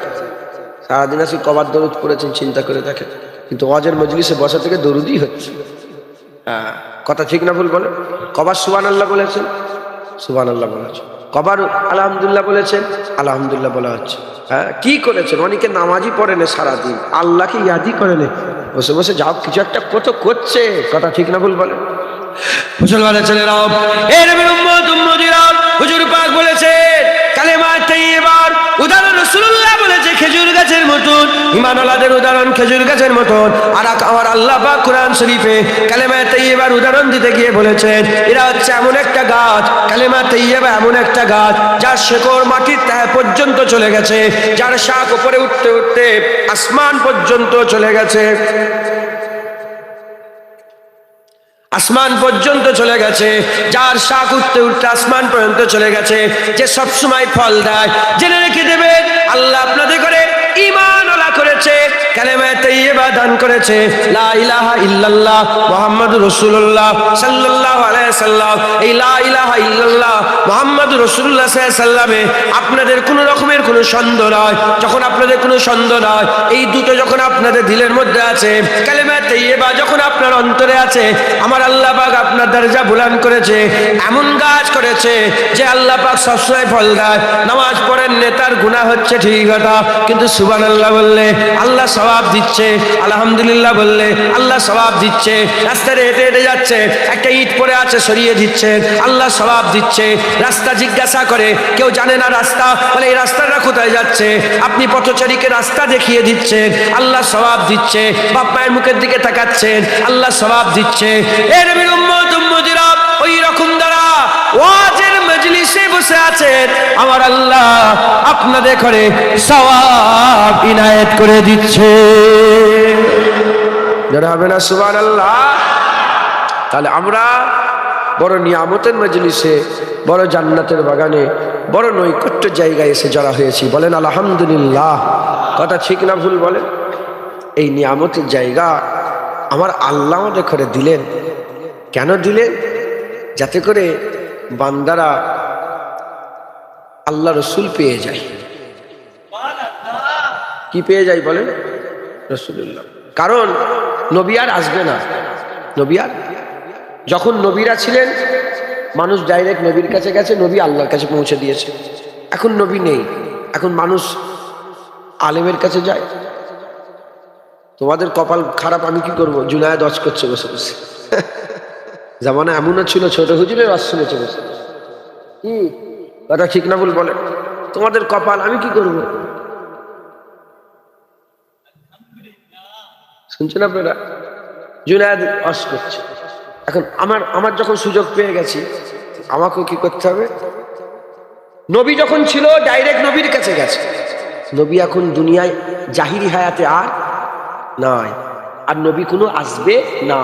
সারাদিন আসি কবার দরুদ পড়েছেন চিন্তা করে দেখেন, কিন্তু ওয়াজের মজলিসে বসা থেকে দরুদই হচ্ছে। কথা ঠিক না ভুল বলে? কবার সুবহানাল্লাহ বলেছেন? সুবহানাল্লাহ বলেছেন। কবার আলহামদুলিল্লাহ বলেছেন? আলহামদুলিল্লাহ বলা হচ্ছে। কি করেছেন? অনেকে নামাজই পড়ে না সারাদিন, আল্লাহকে ইয়াদই করে না, বসে বসে যাও কিছু একটা কত করছে। কথা ঠিক না ভুল বলে? মুসলমানের ছেলেরাও, এর উম্মত উম্মতিরা, হুজুর পাক বলেছেন কালেমা তাইয়্যিবার উদাহরণ রাসূলুল্লাহ বলেছে খেজুর গাছের মতন, ঈমানওয়ালাদের উদাহরণ খেজুর গাছের মতন। আর আমার আল্লাহ পাক কোরআন শরীফে কালেমা তাইয়্যিবার উদাহরণ দিতে গিয়ে বলেছেন এরা হচ্ছে এমন একটা গাছ, কালেমা তাইয়্যিবা এমন একটা গাছ যার শেকড় মাটির তলা পর্যন্ত চলে গেছে, যার শাখ উপরে উঠতে উঠতে আসমান পর্যন্ত চলে গেছে, আসমান পর্যন্ত চলে গেছে, যার শাখ উঠতে উঠতে আসমান পর্যন্ত চলে গেছে, যে সব সময় ফল দেয়। জেনে রেখে দেবে আল্লাহ আপনাদের করে ঈমান ওয়ালা করেছে, কালেমা তাইয়্যিবা দান করেছে, লা ইলাহা ইল্লাল্লাহ মুহাম্মাদুর রাসূলুল্লাহ সাল্লাল্লাহু আলাইহি সাল্লাম। এই লা ইলাহা ইল্লাল্লাহ মুহাম্মাদুর রাসূলুল্লাহ সাল্লাল্লাহু আলাইহি সাল্লামে আপনাদের কোনো রকমের কোনো সন্দেহ নয়। যখন আপনাদের কোনো সন্দেহ নয়, এই দুটো যখন আপনাদের দিলের মধ্যে আছে, কালেমা তাইয়্যিবা যখন আপনার অন্তরে আছে, আমার আল্লাহ পাক আপনার দরজা বুলন্দ করেছে, এমন কাজ করেছে যে আল্লাহ পাক সবসময় ফল দেয়। নামাজ পড়েন, নেতার গুনাহ হচ্ছে ঠিক কথা, কিন্তু সুবহানাল্লাহ বললে আল্লাহ সওয়াব দিচ্ছে, আলহামদুলিল্লাহ বললে আল্লাহ সওয়াব দিচ্ছে। রাস্তায় হেঁটে হেঁটে যাচ্ছে, একটা ইট পড়ে আছে সরিয়ে দিচ্ছে, আল্লাহ সওয়াব দিচ্ছে। রাস্তা জিজ্ঞাসা করে, কেউ জানে না রাস্তা, বলে এই রাস্তাটা কোথায় যাচ্ছে, আপনি পথচারীকে রাস্তা দেখিয়ে দিচ্ছেন, আল্লাহ সওয়াব দিচ্ছে। বাপ মায়ের মুখের দিকে তাকাচ্ছেন, আল্লাহ সওয়াব দিচ্ছে। এর নবীর উম্মত উম্মতিরা ওই রকম দ্বারা ওয়াজের মজলিসে বসে আছেন, আমার আল্লাহ আপনাদের করে সওয়াব ইনায়েত করে দিচ্ছে। যারা হবে না সুবহানাল্লাহ। তাহলে আমরা বড় নিয়ামতের মজলিসে, বড় জান্নাতের বাগানে, বড় নৈকট্য জায়গায় এসে জড়া হয়েছি, বলেন আলহামদুলিল্লাহ। কথা ঠিক না ভুল বলেন? এই নিয়ামতের জায়গা আমার আল্লাহ আমাদের করে দিলেন। কেন দিলেন? যাতে করে বান্দারা আল্লাহ রসুল পেয়ে যায়। কি পেয়ে যায় বলেন? রসুল্লাহ। কারণ নবী আর আসবে না। নবী আর, যখন নবীরা ছিলেন মানুষ ডাইরেক্ট নবীর কাছে গেছে, নবী আল্লাহর কাছে পৌঁছে দিয়েছে। এখন নবী নেই, এখন মানুষ আলেমের কাছে যায়। তোমাদের কপাল খারাপ, আমি কি করবো? জুনায়েদ ওয়াজ করছে বসে বসে। জামানা এমনও ছিল, ছোট হুজুরের ওয়াজ শুনেছে বসে। কি কথা ঠিক না ভুল বলে? তোমাদের কপাল, আমি কি করব? শুনছেন আপনারা? জুনায়েদ ওয়াজ করছে। এখন আমার যখন সুযোগ পেয়ে গেছি, আমাকেও কি করতে হবে? নবী যখন ছিল ডাইরেক্ট নবীর কাছে গেছে, নবী এখন দুনিয়ায় জাহিরি হায়াতে আর নাই, আর নবী কোনো আসবে না।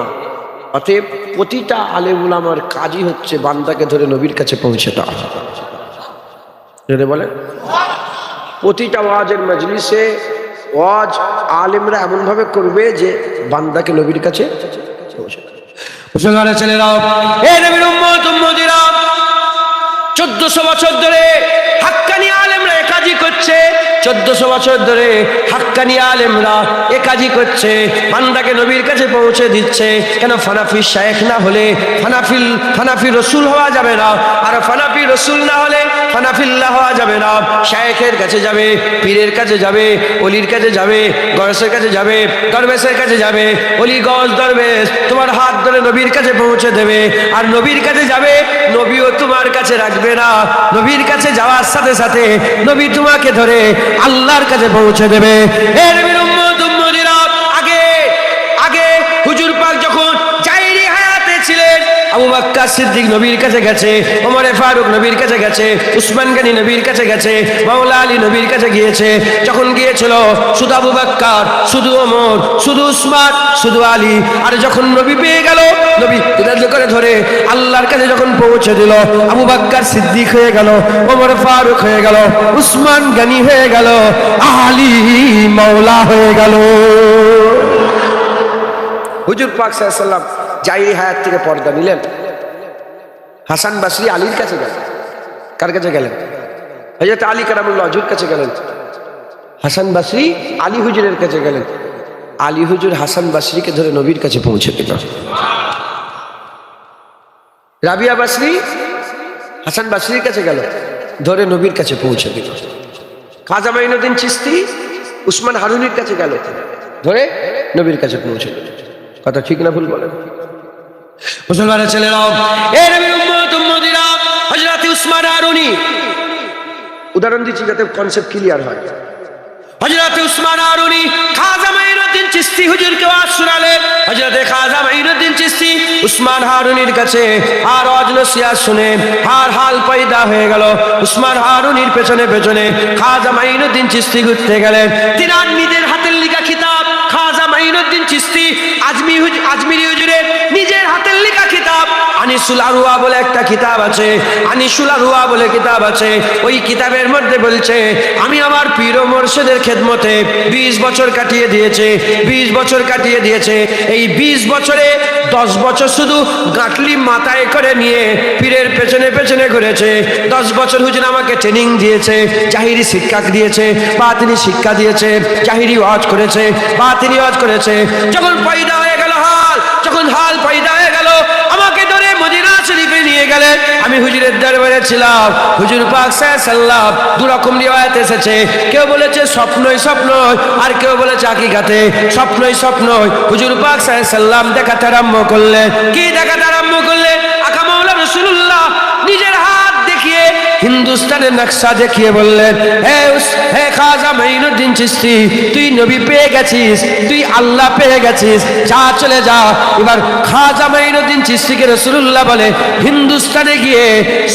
অতএব প্রতিটা আলেম উলামার কাজই হচ্ছে বান্দাকে ধরে নবীর কাছে পৌঁছে দেওয়া। বলেন, প্রতিটা ওয়াজের মজলিসে ওয়াজ আলেমরা এমন ভাবে করবে যে বান্দাকে নবীর কাছে পৌঁছে দেয়। মুসলমানের ছেলেরা, এ নবীর উম্মত উম্মতিরা, 1400 বছর ধরে হাক্কানি আলেমরা এ কাজই করছে। 1400 বছর ধরে হাক্কানি আলেমরা এ কাজই করছে, বান্দাকে নবীর কাছে পৌঁছে দিচ্ছে। কেন? ফানাফি শায়েখ না হলে ফানাফি রসুল হওয়া যাবে না, আর ফানাফি রসুল না হলে ফানাফিল্লাহ হওয়া যাবে না। শায়েখের কাছে যাবে, পীরের কাছে যাবে, অলির কাছে যাবে, গরসের কাছে যাবে, দরবেশের কাছে যাবে। অলি গস দরবেশ তোমার হাত ধরে নবীর কাছে পৌঁছে দেবে, আর নবীর কাছে যাবে, নবীও তোমার কাছে রাখবে না। নবীর কাছে যাওয়ার সাথে সাথে নবী তোমাকে ধরে আল্লাহর কাছে পৌঁছে দেবে। এ নবীর উম্মত উম্মতিরা, আগে হুজুর পাক যখন জাহিরি হায়াতে ছিলেন, আবু বকর সিদ্দিক নবীর কাছে গেছে, ওমর ফারুক নবীর কাছে গেছে, উসমান গনি নবীর কাছে গেছে, মাওলা আলী নবীর কাছে গিয়েছে। যখন গিয়েছিল শুধু আবু বকর, শুধু ওমর, শুধু উসমান, শুধু আলী। আর যখন নবী পেয়ে গেল, নবী করে ধরে আল্লাহর কাছে যখন পৌঁছে দিল, আবু বকর সিদ্দিক হয়ে গেল, ওমর ফারুক হয়ে গেল, উসমান গনি হয়ে গেল, আলী মাওলা হয়ে গেল। হুজুর পাক সাল্লাল্লাহু আলাইহি ওয়াসাল্লাম জাহিরি হায়াত থেকে পর্দা নিলেন। হাসান বসরি আলীর কাছে গেলেন। কার কাছে গেলেন? হযরত আলী কারামুল্লাহ হুজুর কাছে গেলেন। হাসান বসরি আলী হুজুরের কাছে গেলেন। আলী হুজুর হাসান বসরিকে ধরে নবীর কাছে পৌঁছে দিল। রাবিয়া বসরি হাসান বসরির কাছে গেল, ধরে নবীর কাছে পৌঁছে দিল। খাজা মাইনুদ্দিন চিশতি উসমান হারুনির কাছে গেল, ধরে নবীর কাছে পৌঁছে দিল। কথা ঠিক না ভুল বলেন? মুসলমানের ছেলেরাও, এ নবীর উম্মত উম্মতিরা, হযরত উসমান হারুনি, উদাহরণ দিচ্ছি যাতে কনসেপ্ট ক্লিয়ার হয়। হযরত উসমান হারুনি খাজা মাইনুদ্দিন চিশতি হুজুরকে ওয়াজ শোনালেন। হযরত খাজা মাইনুদ্দিন চিশতি উসমান হারুনির কাছে আর ওয়াজ নসিহত শুনে আর হাল পয়দা হয়ে গেল। উসমান হারুনির পেছনে পেছনে খাজা মাইনুদ্দিন চিশতি ঘুরতে গেলেন। তিনার নিজের হাতের লেখা কিতাব খাজা মাইনুদ্দিন চিশতি আজমিরি হুজুরের নিজের নবীর হাতের লেখা কিতাব আনিসুল আরওয়া বলে একটা কিতাব আছে, আনিসুল আরওয়া বলে কিতাব আছে। ওই কিতাবের মধ্যে বলছে আমি আমার পীর ও মুর্শিদের খেদমতে 20 বছর কাটিয়ে দিয়েছে, 20 বছর কাটিয়ে দিয়েছে। এই 20 বছরে 10 বছর শুধু গাঁটলি মাথায় করে নিয়ে পীরের পেছনে পেছনে ঘুরেছে। 10 বছর হুজুর আমাকে ট্রেনিং দিয়েছে, জাহিরি শিক্ষা দিয়েছে, বাতিনি শিক্ষা দিয়েছে, জাহিরি ওয়াজ করেছে, বাতিনি ওয়াজ করেছে। যখন পয়দা হয়ে গেল হাল, যখন হাল পয়দা হয়ে গেল, আমাকে ধরে মদিনা শরীফে নিয়ে গেলেন। আমি হুজুরের দরবারে ছিলাম। হুজুর পাক সাল্লাল্লাহু আলাইহি ওয়াসাল্লাম দু রকম রিওয়ায়াত এসেছে, কেউ বলেছে স্বপ্নই স্বপ্ন, আর কেউ বলেছে হাকিকাতে স্বপ্নই স্বপ্ন। হুজুর পাক সাল্লাল্লাহু আলাইহি ওয়াসাল্লাম দেখাতে আরম্ভ করলেন। কি দেখাতে আরম্ভ করলেন? আকা মাওলা রাসূলুল্লাহ নিজের হাত দেখিয়ে হিন্দুস্তানের নকশা দেখিয়ে বললেন, হে খাজা মাইনুদ্দিন চিশতি, তুই নবী পেয়ে গেছিস, তুই আল্লাহ পেয়ে গেছিস, যা চলে যা। এবার খাজা মাইনুদ্দিন চিশতিকে রাসূলুল্লাহ বলে, হিন্দুস্তানে গিয়ে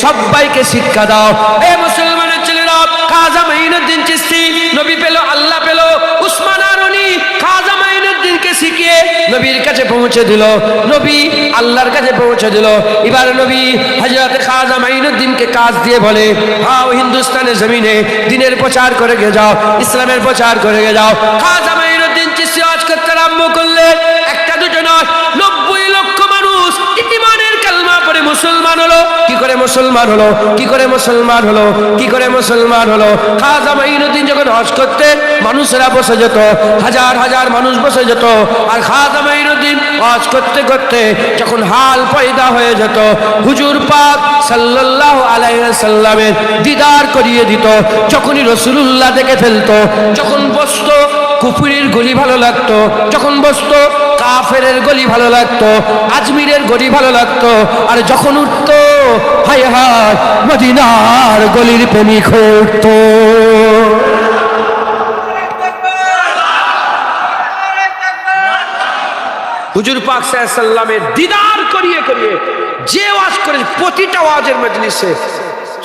সবাইকে শিক্ষা দাও। এ মুসলমানের ছেলেরা, খাজা মাইনুদ্দিন চিশতি নবী পেল, আল্লাহ পেল। উসমান আরনি খাজা মাইনুদ্দিনকে শিখিয়ে নবীর কাছে পৌঁছে দিল, নবী আল্লাহর কাছে পৌঁছে দিল। এবার নবী হযরত খাজা মাইনুদ্দিনকে কাজ দিয়ে বলে, হাও হিন্দুস্তানের জমিনে দিনের প্রচার করে গে যাও, ইসলামের প্রচার করে গে যাও। খাজা মাইনুদ্দিন চিশতি ওয়াজ করতে আরম্ভ করলেন। একটা দুটো নয়, 90 লক্ষ মানুষ ঈমানের কালমা পড়ে মুসলমান হলো। কি করে মুসলমান হলো? কি করে মুসলমান হলো? কি করে মুসলমান হলো? খাজা মাইনুদ্দিন যখন হজ করতেন, মানুষেরা বসে যেত, হাজার হাজার মানুষ বসে যেত। আর খাজা মাইনুদ্দিন হজ করতে করতে যখন হাল পয়দা হয়ে যেত, হুজুর পাক সাল্লাল্লাহু আলাইহি ওয়াসাল্লামের দিদার করিয়ে দিত। যখনই রাসূলুল্লাহ দেখে ফেলতো, যখন বসতো কুফরির গলি ভালো লাগতো, যখন বসতো কাফেরের গলি ভালো লাগতো, আজমিরের গলি ভালো লাগতো। আর যখন উঠতো, হায় হায় মদিনার গলির প্রেমিক উঠতো। হুজুর পাক সাল্লাল্লাহু আলাইহি ওয়াসাল্লামের দিদার করিয়ে করিয়ে যে ওয়াজ করে, প্রতিটা ওয়াজের মজলিসে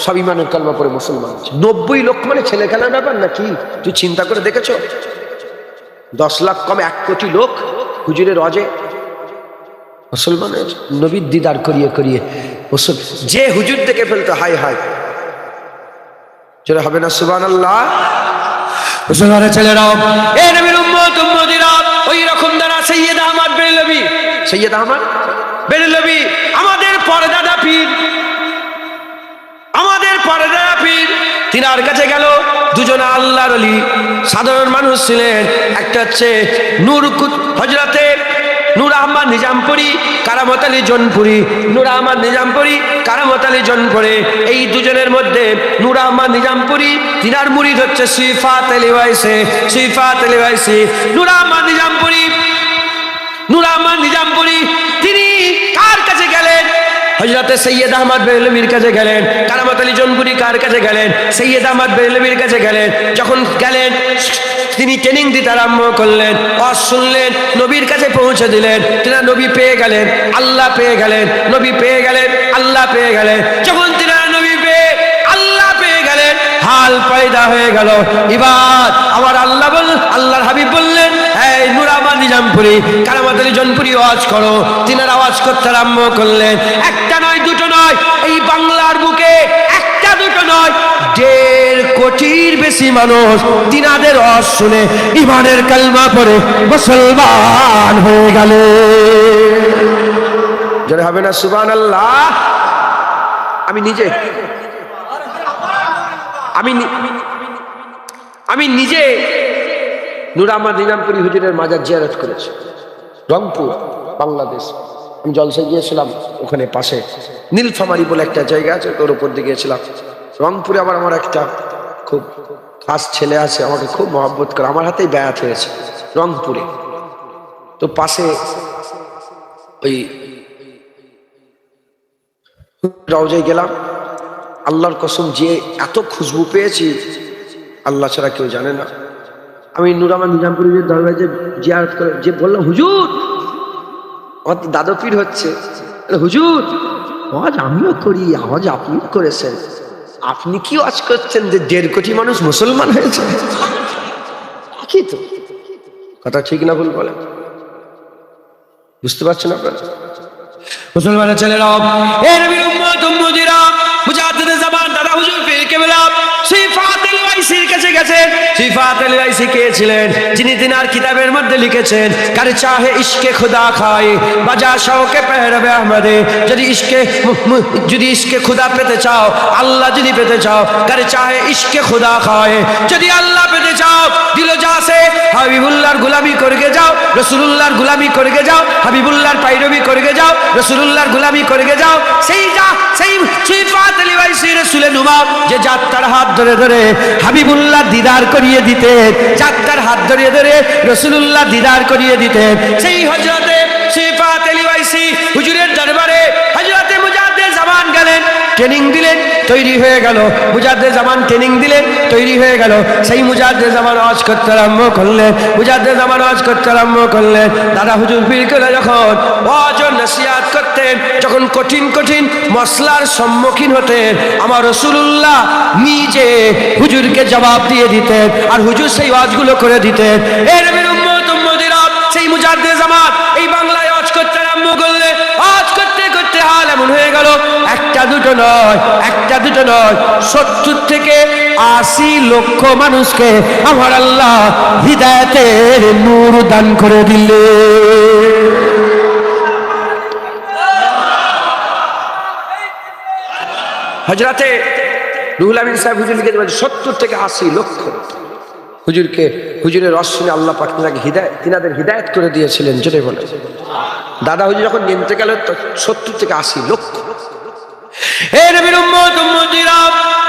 সব ঈমানের কালমা পড়ে মুসলমান। 90 লক্ষ মানে ছেলে খেলার ব্যাপার নাকি? তুই চিন্তা করে দেখেছো? 10 লাখ কম 1 কোটি লোক হুজুরের ওয়াজে মুসলমান হয়েছে। নবীর দিদার করিয়ে করিয়ে যে হুজুর দেখে ফেলতো, হায় হায়, যেটা হবে না সুবহানাল্লাহ। মুসলমানের ছেলেরা, এ নবীর উম্মত উম্মতিরা, ওই রকম দ্বারা সৈয়দ আহমদ বেরেলভী, সৈয়দ আহমদ বেরেলভী আমাদের পরদাদা পীর, আমাদের পরদাদা পীর। তিনার কাছে গেল দুজন আল্লাহর ওলি, সাধারণ মানুষ ছিলেন। একটা হচ্ছে হযরতে নূর আহমদ নিজামপুরি, কারামত আলী জৌনপুরি। নূর আহমদ নিজামপুরি, কারামত আলী জৌনপুরি, এই দুজনের মধ্যে নূর আহমদ নিজামপুরি, তিনার মুরিদ হচ্ছে সিফাত আলী ওয়াইসি, সিফাত আলী ওয়াইসি। নূর আহমদ নিজামপুরি, নূর আহমদ নিজামপুরি তিনি কার কাছে গেলেন? হযরতে সৈয়দ আহমদ বেরেলভীর কাছে গেলেন। কারামত আলী জৌনপুরি কার কাছে গেলেন? সৈয়দ আহমদ বেরেলভীর কাছে গেলেন। যখন গেলেন, তিনি ট্রেনিং দিতে আরম্ভ করলেন, ওয়াজ শুনলেন, নবীর কাছে পৌঁছে দিলেন। তিনারা নবী পেয়ে গেলেন, আল্লাহ পেয়ে গেলেন, নবী পেয়ে গেলেন, আল্লাহ পেয়ে গেলেন। যখন তিনারা নবী পেয়ে আল্লাহ পেয়ে গেলেন, হাল পয়দা হয়ে গেল। এবার আমার আল্লাহ বললেন, আল্লাহর হাবিব বললেন, এই নূর আহমদ নিজামপুরি, কারামত আলী জৌনপুরি ওয়াজ করো। তিনারা ওয়াজ করতে আরম্ভ করলেন। একটা নয়, দুটো নয়, এই বাংলার বুকে একটা দুটো নয়, 1.5 কোটির বেশি মানুষ তিনাদের ওয়াজ শুনে ঈমানের কালমা পড়ে মুসলমান হয়ে গেল। যারা হবে না সুবহানাল্লাহ। আমি নিজে নূর আহমদ নিজামপুরি হুজুরের মাজার জিয়ারত করেছি, রংপুর, বাংলাদেশ। আমি জলসায় গিয়েছিলাম, ওখানে পাশে নীলফামারী বলে একটা জায়গা আছে, ওর উপর দিয়ে গিয়েছিলাম। রংপুরে আবার আমার একটা খুব খাস ছেলে আছে, আমাকে খুব মহব্বত করে, আমার হাতেই বায়াত হয়েছে রংপুরে। তো পাশে ওই রওজায় গেলাম, আল্লাহর কসম যে এত খুশবু পেয়েছি আল্লাহ ছাড়া কেউ জানে না। আমি নূর আহমদ নিজামপুরীর দরবারে যে জিয়ারত করে যে বললাম, হুজুর আমার দাদা পীর হচ্ছে, হুজুর আওয়াজ আমিও করি, আওয়াজ আপনিও করেছেন, আপনি কি ওয়াজ করছেন যে 1.5 কোটি মানুষ মুসলমান হয়েছে? কি তো কথা ঠিক না ভুল বলেন? বুঝতে পারছেন আপনারা? মুসলমানের ছেলেরা, এ নবীর উম্মত উম্মতিরা, মুজাদ্দিদ জামান দাদা হুজুর পীর কেবলা সিফাতুল ওয়াইসির কাছে গেছে। সিফাতুল ওয়াইসি কে ছিলেন? যিনি তিনার কিতাবের মধ্যে লিখেছেন, কার চাহে ইশকে খুদা খায় বাজা শৌকে পেহরবে আহমদে। যদি ইশকে খুদা পেতে চাও, আল্লাহ যদি পেতে চাও, কার চাহে ইশকে খুদা খায়। যদি আল্লাহ পেতে চাও, দিল যাসে হাবিবুল্লাহর গোলামি করকে যাও, রাসূলুল্লাহর গোলামি করকে যাও, হাবিবুল্লাহর পাইরবি করকে যাও, রাসূলুল্লাহর গোলামি করকে যাও। সেই সিফাতুল ওয়াইসি রাসূলের নুমা যে যাত্রার হাত ধরে ধরে হাবিবুল্লাহ দিদার করিয়ে দিতেন, যাত্রার হাত ধরে ধরে রাসূলুল্লাহ দিদার করিয়ে দিতেন। সেই হযরতে সিফাতুল ওয়াইসি হুজুরের দরবারে হযরতে মুজাদ্দিদ জামান গেলেন, ট্রেনিং দিলেন, তৈরি হয়ে গেল। মুজাদ্দিদ জামান ট্রেনিং দিলেন, তৈরি হয়ে গেল। সেই মুজাদ্দিদ জামান ওয়াজ করতে আরম্ভ করলেন, মুজাদ্দিদ জামান ওয়াজ করতে আরম্ভ করলেন। দাদা হুজুর পীর কেবলা যখন ওয়াজ ও নসিহত করতেন, যখন কঠিন কঠিন মসলার সম্মুখীন হতেন, আমার রাসূলুল্লাহ নিজে হুজুরকে জবাব দিয়ে দিতেন, আর হুজুর সেই ওয়াজগুলো করে দিতেন। এর নবীর উম্মত উম্মতিরা, সেই মুজাদ্দিদ জামান এই বাংলায় ওয়াজ করতে আরম্ভ করলেন। ওয়াজ করতে করতে হাল এমন হয়ে গেল, একটা দুটো নয়, একটা দুটো নয়, 70 থেকে 80 লক্ষ মানুষকে আমার আল্লাহ হিদায়াতের নূর দান করে দিলে। হযরতে রুহুল আমিন সাহেব হুজুর লিখে দেবেন 70 থেকে 80 লক্ষ হুজুরকে, হুজুরের রসনে আল্লাহ পাক তাকে তিনাদের হিদায়াত করে দিয়েছিলেন। যেটাই বলে দাদা হুজুর যখন নিতে গেল 70 থেকে 80 লক্ষ। হে নবীর উম্মত উম্মতিরা,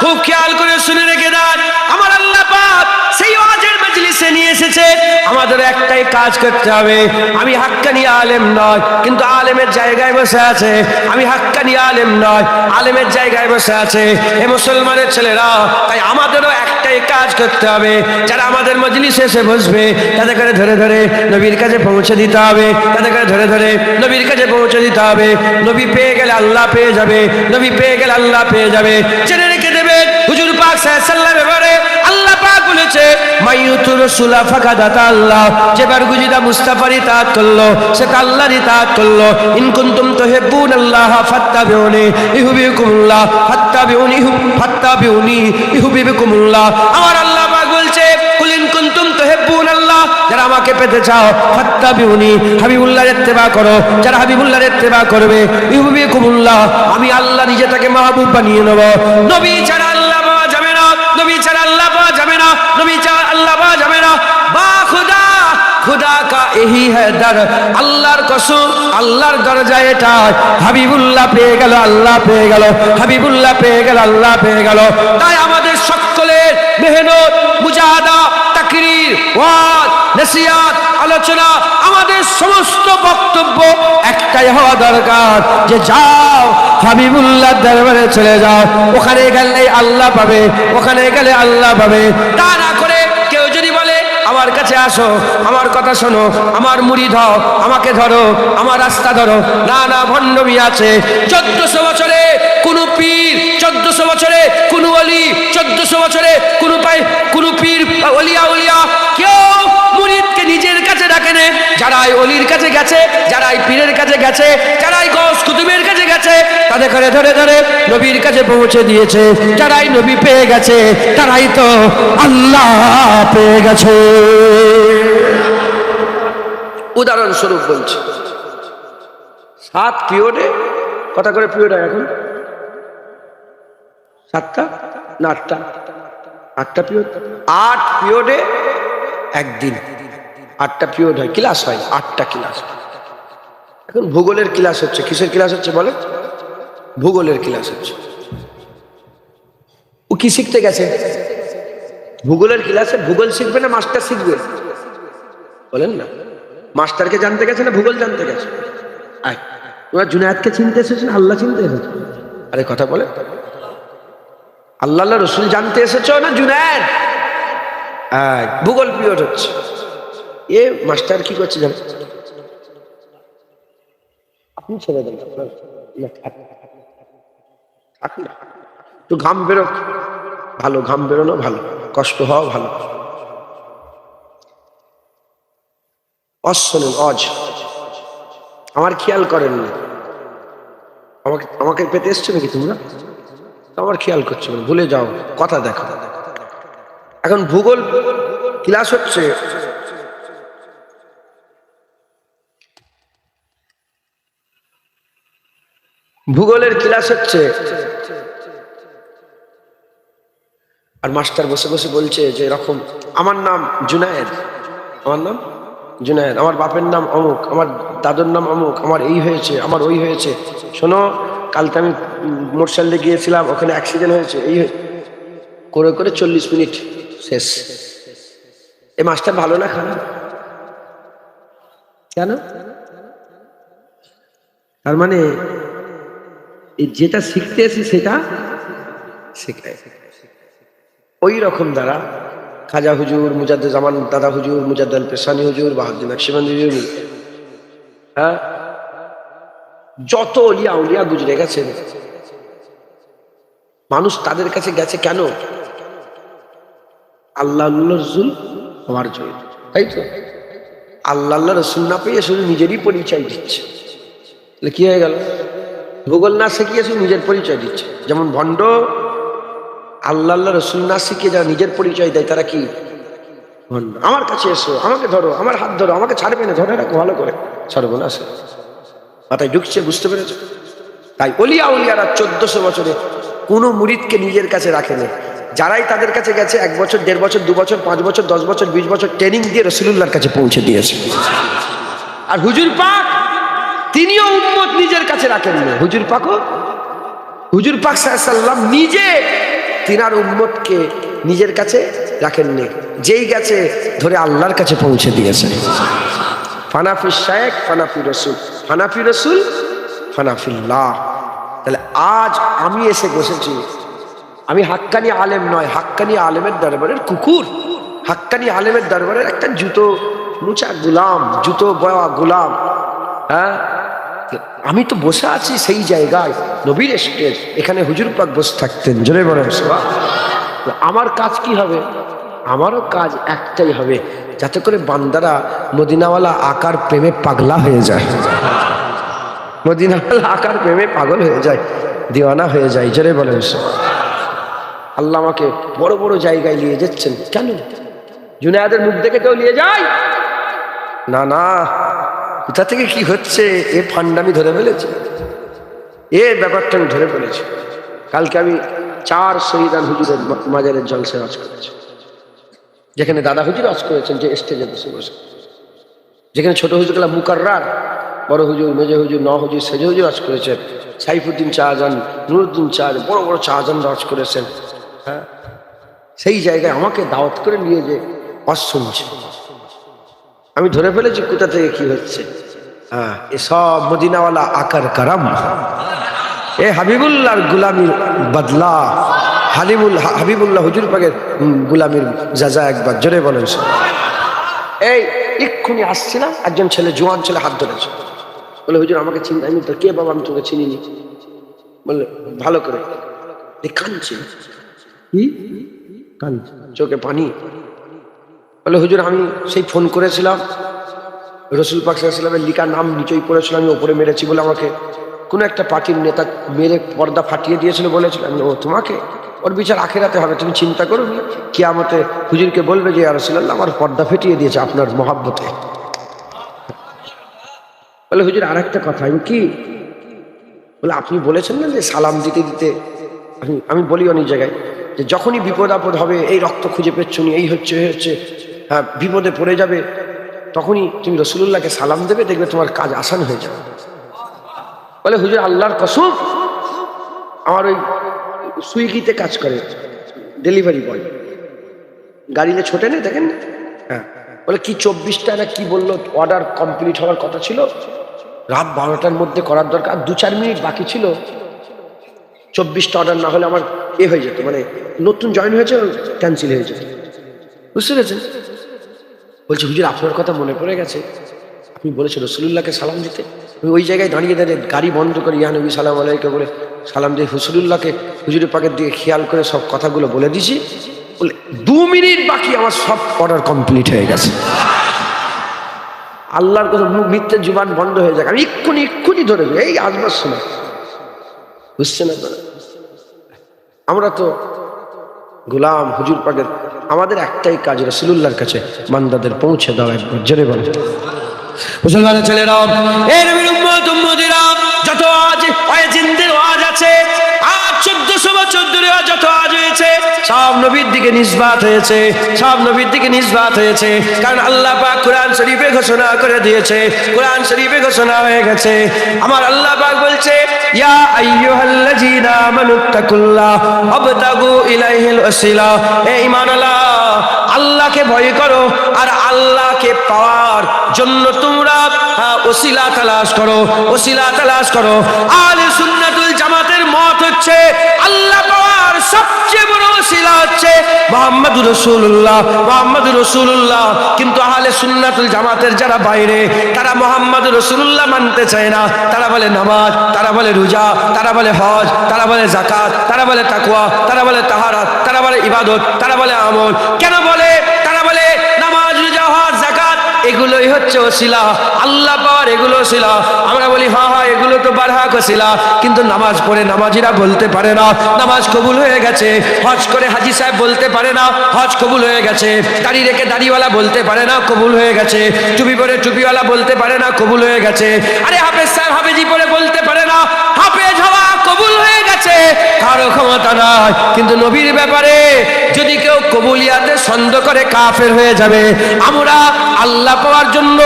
খুব খেয়াল করে শুনে রেখে দেন, আমার আল্লাহ পাক সেই ওয়াজের মজলিসে নিয়ে এসেছে। আমাদের একটাই কাজ করতে হবে। আমি হাক্কানি আলেম নয়, কিন্তু আলেমের জায়গায় বসে আছে। আমি হাক্কানি আলেম নয়, আলেমের জায়গায় বসে আছে এ মুসলমানের ছেলেরা। তাই আমাদেরও একটাই কাজ করতে হবে, যারা আমাদের মজলিসে এসে বসবে তাদের করে ধরে ধরে নবীর কাছে পৌঁছে দিতে হবে, তাদের করে ধরে ধরে নবীর কাছে পৌঁছে দিতে হবে। নবী পেয়ে গেলে আল্লাহ পেয়ে যাবে, নবী পেয়ে গেলে আল্লাহ পেয়ে যাবে। জেনে রেখে দেবেন, হুজুর পাক সাল্লাল্লাহু আলাইহি ওয়াসাল্লাম এবারে আল্লাহ পাক বলেছে, মাইয়ুতুর রাসূলা ফাকাদাতা আল্লাহ, যে বারগুজিদা মুস্তাফার ইতাআত করলো সে আল্লাহর ইতাআত করলো। ইন কুনতুম তুহিব্বুনাল্লাহ ফাত্তাবিউনি ইউহিব্বুকুমুল্লাহ, ফাত্তাবিউনি ইউহিব্বুকুমুল্লাহ। আমার আল্লাহ পাক বলছে, কুল ইন কুনতুম তুহিব্বুনাল্লাহ, যারা আমাকে পেতে চাও ফাত্তাবিউনি, হাবিবুল্লাহর ইত্তেবা করো। যারা হাবিবুল্লাহর ইত্তেবা করবে ইউহিব্বুকুমুল্লাহ, আমি আল্লাহ নিজে তাকে মাহবুব বানিয়ে নেব। নবী ছাড়া আল্লাহ পাওয়া যাবে না, নবী ছাড়া আল্লাহ পাওয়া যাবে না, নবী ছাড়া আল্লাহ পাওয়া যাবে না। বা খুদা, খুদা কা এহি হ্যায় দর, আল্লাহর কসম, আল্লাহর দরজা এটা। হাবিবুল্লাহ পেয়ে গেল, আল্লাহ পেয়ে গেল, হাবিবুল্লাহ পেয়ে গেল, আল্লাহ পেয়ে গেল। তাই আমাদের সকলের মেহনত, মুজাহাদা, তাকরীর, ওয়াজ, নসিহত, আলোচনা, আমাদের সমস্ত বক্তব্য একটাই হওয়া দরকার যে যাও হাবিবুল্লাহ দরবারে চলে যাও, ওখানে গেলে আল্লাহ পাবে, ওখানে গেলে আল্লাহ পাবে। তা না করে কেউ যদি বলে আমার কাছে আসো, আমার কথা শোনো, আমার মুরিদ হও, আমাকে ধরো, আমার রাস্তা ধরো, না না, ভণ্ডমি আছে। 1400 বছরে কোন পীর, 1400 বছরে কোন ওলি, 1400 বছরে কোন পীর ওলিয়া উলিয়া কেউ মুরিদকে নিজের কাছে ডাকে না। যারাই অলির কাছে গেছে, যারাই পীরের কাছে গেছে, যারাই গৌস কুতুবের কাছে গেছে, তাদের করে ধরে ধরে নবীর কাছে পৌঁছে দিয়েছে। যারাই নবী পেয়ে গেছে তারাই তো আল্লাহ পেয়ে গেছে। উদাহরণস্বরূপ বলছি, 7 পিরিয়ডে কটা করে পিরিয়ড হয় এখন? 7টা না 8টা? 8টা পিরিয়ড। 8 পিরিয়ডে একদিন 8টা পিরিয়ড হয়, ক্লাস হয় 8টা ক্লাস। এখন ভূগোলের ক্লাস হচ্ছে। কিসের ক্লাস হচ্ছে বলে? ভূগোলের ক্লাস হচ্ছে। ও কি শিখতে গেছে? ভূগোলের ক্লাসে ভূগোল শিখবে না মাস্টার শিখবে? বলেন না। মাস্টারকে জানতে গেছে না ভূগোল জানতে গেছে? আয়, তোমরা জুনায়েদকে চিনতে এসেছো না আল্লাহ চিনতে এসেছো? আরে কথা বলে, আল্লাহ আল্লাহ রসুল জানতে এসেছো না জুনায়েদ? ভূগোল পিরিয়ড হচ্ছে। এ মাস্টার কি করছে জানেন? আপনি ছেড়ে দেন, একটু ঘাম বেরো, ভালো ঘাম বেরোনো ভালো, কষ্ট হওয়া ভালো। শোনেন, অজ আমার খেয়াল করেননি, আমাকে আমাকে পেতে এসছো নাকি তোমরা? আমার খেয়াল করছো না, ভুলে যাও, কথা দেখো। এখন ভূগোল ক্লাস হচ্ছে, ভূগোলের ক্লাস হচ্ছে, আর মাস্টার বসে বসে বলছে যে এরকম, আমার নাম জুনায়েদ, আমার নাম জুনায়েদ, আমার বাপের নাম অমুক, আমার দাদুর নাম অমুক, আমার এই হয়েছে, আমার ওই হয়েছে, শোনো কালকে আমি মোটরসাইকেলে গিয়েছিলাম, ওখানে অ্যাক্সিডেন্ট হয়েছে, এই করে করে 40 মিনিট শেষ। এই মাস্টার ভালো না খারাপ? কেন? তার মানে যেটা শিখতে এসে সেটা শেখায়। ওই রকম দ্বারা খাজা হুজুর, মুজাদ্দেদ দাদা হুজুর, মুজাদ্দেদ পেশানি হুজুর, বাহাউদ্দিন নকশবন্দি হুজুর, হ্যাঁ, যত অলিয়া উলিয়া গুজরে গেছেন, মানুষ তাদের কাছে গেছে কেন? আল্লাহ রসুল হওয়ার জন্য, তাই তো? আল্লাহ রসুল না পেয়ে শুধু নিজেরই পরিচয় দিচ্ছে, তাহলে কি হয়ে গেল? ভূগোল না শিখিয়ে শুধু নিজের পরিচয় দিচ্ছে। যেমন ভণ্ড আল্লাহ রসুল না শিখিয়ে যারা নিজের পরিচয় দেয় তারা কি ভণ্ড। আমার কাছে এসো, আমাকে ধরো, আমার হাত ধরো, আমাকে ছাড়বে না, ধরে রাখো ভালো করে, ছাড়বো না, সে মাথায় ঢুকছে, বুঝতে পেরেছ? তাই অলিয়া উলিয়ারা 1400 বছরে কোনো মুরিদকে নিজের কাছে রাখেনি। যারাই তাদের কাছে গেছে 1 বছর, 1.5 বছর, 2 বছর, 5 বছর, 10 বছর, 20 বছর ট্রেনিং দিয়ে রাসূলুল্লাহর কাছে পৌঁছে দিয়েছে। আর হুজুর পাক তিনিও উম্মত নিজের কাছে রাখেননি। হুজুর পাক সাল্লাল্লাহু আলাইহি ওয়াসাল্লাম নিজে তিনার উম্মতকে নিজের কাছে রাখেননি, যেই গেছে ধরে আল্লাহর কাছে পৌঁছে দিয়েছে। ফানাফি শায়েখ, ফানাফি রসুল, ফানাফি রসুল, ফানাফিল্লাহ। তাহলে আজ আমি এসে বসেছি, আমি হাক্কানি আলেম নয়, হাক্কানি আলেমের দরবারের কুকুর, হাক্কানি আলেমের দরবারের একটা জুতো মুচা গোলাম, জুতো বয়া গোলাম। হ্যাঁ, আমি তো বসে আছি সেই জায়গায়, নবীর স্টেজ, এখানে হুজুর পাক বসে থাকতেন, জোরে বলেন সুবহানাল্লাহ। আমার কাজ কি হবে? আমারও কাজ একটাই হবে, যাতে করে বান্দারা মদিনাওয়ালা আকার প্রেমে পাগলা হয়ে যায়, মদিনাওয়ালা আকার প্রেমে পাগল হয়ে যায়, দিওয়ানা হয়ে যায়, জোরে বলেন সুবহানাল্লাহ। আল্লাহ আমাকে বড় বড় জায়গায় নিয়ে যাচ্ছেন, কেন? জুনায়েদের মুখ দেখে কেউ নিয়ে যায় না, না, কোথা থেকে কি হচ্ছে এ ফান্ডামি ধরে ফেলেছে, এ ব্যাপারটা আমি ধরে ফেলেছি। কালকে আমি 4 শহীদান হুজুরের মাজারের জলসে ওয়াজ করেছি, যেখানে দাদা হুজুর ওয়াজ করেছেন, যে স্টেজে বসে বসে, যেখানে ছোট হুজুরগুলা মুকাররার, বড় হুজুর, মেজে হুজুর, ন হুজুর, সেজে হুজুর ওয়াজ করেছেন, সাইফুদ্দিন শাহজাহান, নুরুদ্দিন শাহজাহান, বড় বড় শাহজাহান ওয়াজ করেছেন। হ্যাঁ, সেই জায়গায় আমাকে দাওয়াত করে নিয়ে যে ওয়াজ শুনছে, আমি ধরে ফেলেছি কোথা থেকে কি হচ্ছে। হ্যাঁ, এসব মদিনাওয়ালা আকার কারাম, এ হাবিবুল্লাহর গুলামির বদলা, হাবিবুল্লাহ হুজুর পাকের গুলামির যাজা, একবার জোরে বলেন। এই এক্ষুনি আসছিলাম, একজন ছেলে, জোয়ান ছেলে হাত ধরেছে, বলে হুজুর আমাকে চিনি। আমি তো কে বাবা, আমি তোকে চিনিনি। বললে ভালো করে, কাঁদছে, কি কাঁদছে, চোখে পানি। বলে হুজুর আমি সেই ফোন করেছিলাম, রসুল পাক সাল্লাল্লাহু আলাইহি ওয়াসাল্লামের লিখা নাম নিচেই পড়েছিলাম, আমি ওপরে মেরেছি বলে আমাকে কোনো একটা পার্টির নেতা মেরে পর্দা ফাটিয়ে দিয়েছিল, বলেছিল। আমি, ও তোমাকে, ওর বিচার আখিরাতে হবে, তুমি চিন্তা করো, কিয়ামতে হুজুরকে বলবে যে ইয়া রাসূলুল্লাহ আমার পর্দা ফেটিয়ে দিয়েছে আপনার মহাব্বতে। বলে হুজুর আর একটা কথা। আমি, কি? বলে আপনি বলেছেন না যে সালাম দিতে দিতে, আমি বলি অনেক জায়গায় যে যখনই বিপদ আপদ হবে, এই রক্ত খুঁজে পেচ্ছুনি, এই হচ্ছে হচ্ছে, হ্যাঁ বিপদে পড়ে যাবে, তখনই তুমি রাসূলুল্লাহকে সালাম দেবে, দেখবে তোমার কাজ আসান হয়ে যাবে। বলে হুজুর আল্লাহর কসম, আমার ওই সুইগিতে কাজ করে ডেলিভারি বয়, গাড়িতে ছোটে নেই দেখেন। হ্যাঁ, বলে কি 24টা না কি বললো অর্ডার কমপ্লিট হওয়ার কথা ছিল, রাত 12টার মধ্যে করার দরকার, 2-4 মিনিট বাকি ছিল, 24টা অর্ডার না হলে আমার এ হয়ে যেত, মানে নতুন জয়েন হয়েছে, ক্যান্সেল হয়ে যেত, বুঝতে পেরেছেন? বলছে হুজুর আপনার কথা মনে পড়ে গেছে, আপনি বলেছেন রাসূলুল্লাহকে সালাম দিতে। আমি ওই জায়গায় দাঁড়িয়ে দাঁড়িয়ে গাড়ি বন্ধ করে ইয়া নবী সালাম আলাইকুম বলে সালাম দিয়ে রাসূলুল্লাহকে হুজুরের পাকের দিকে খেয়াল করে সব কথাগুলো বলে দিছি। বলে 2 মিনিট বাকি, আমার সব অর্ডার কমপ্লিট হয়ে গেছে। আল্লাহর কথা, মুখ মিথ্যে জুবান বন্ধ হয়ে যাক, আমি এক্ষুনি ধরে এই আসবার সময় বুঝছেন আপনারা? আমরা তো গোলাম হুজুর পাকের, আমাদের একটাই কাজ রাসূলুল্লাহর কাছে বান্দাদের পৌঁছে দেওয়া। একবার জোরে বলেন মুসলমানের ছেলেরা, এই নবীর উম্মত উম্মতিরা, যত আজ জিন্দের ওয়াজ আছে, আজ 1400 বছর ধরে যত আজ হয়েছে, সব নবীর দিকে নিসবাত হয়েছে, সব নবীর দিকে নিসবাত হয়েছে। কারণ আল্লাহ পাক কোরআন শরীফে ঘোষণা করে দিয়েছে, কোরআন শরীফে ঘোষণা হয়ে গেছে। আমার আল্লাহ পাক বলছে, ইয়া আইয়ুহাল্লাযীনা আমানুত্তাকুল্লাহ ওয়াবতাগু ইলাইহিল ওয়াসিলা, হে ঈমানওয়ালা, আল্লাহকে ভয় করো আর আল্লাহকে পাওয়ার জন্য তোমরা ওসিলা তালাশ করো, ওসিলা তালাশ করো। আহলে সুন্নাতুল জামাতের মত হচ্ছে আল্লাহ পাওয়ার সবচেয়ে বড় ওসিলা হচ্ছে মুহাম্মদুর রাসূলুল্লাহ, মুহাম্মদুর রাসূলুল্লাহ। কিন্তু আহলে সুন্নাতুল জামাতের যারা বাইরে, তারা মুহাম্মদুর রাসূলুল্লাহ মানতে চায় না। তারা বলে নামাজ, তারা বলে রোজা, তারা বলে হজ, তারা বলে যাকাত, তারা বলে তাকওয়া, তারা বলে তাহারাত, তারা বলে ইবাদত, তারা বলে আমল। কেন বলে? তারা বলে নামাজ, রোজা, হজ, যাকাত এগুলোই হচ্ছে ওসিলা, আল্লাহ পাওয়ার এগুলো ওসিলা। আমরা বলি হ্যাঁ হ্যাঁ এগুলো তো বারহাক ওসিলা, কিন্তু নামাজ পড়ে নামাজিরা বলতে পারে না নামাজ কবুল হয়ে গেছে। হজ করে হাজি সাহেব বলতে পারে না হজ কবুল হয়ে গেছে। দাড়ি রেখে দাড়িওয়ালা বলতে পারে না কবুল হয়ে গেছে। টুপি পরে টুপিওয়ালা বলতে পারে না কবুল হয়ে গেছে। আরে হাফেজ সাহেব হাফেজি পরে বলতে পারে না হাফেজ হওয়া কবুল হয়ে গেছে, কারো ক্ষমতা নাই। কিন্তু নবীর ব্যাপারে যদি কেউ কবুলিয়াতে সন্দেহ করে কাফের হয়ে যাবে। আমরা আল্লাহ পাওয়ার জন্য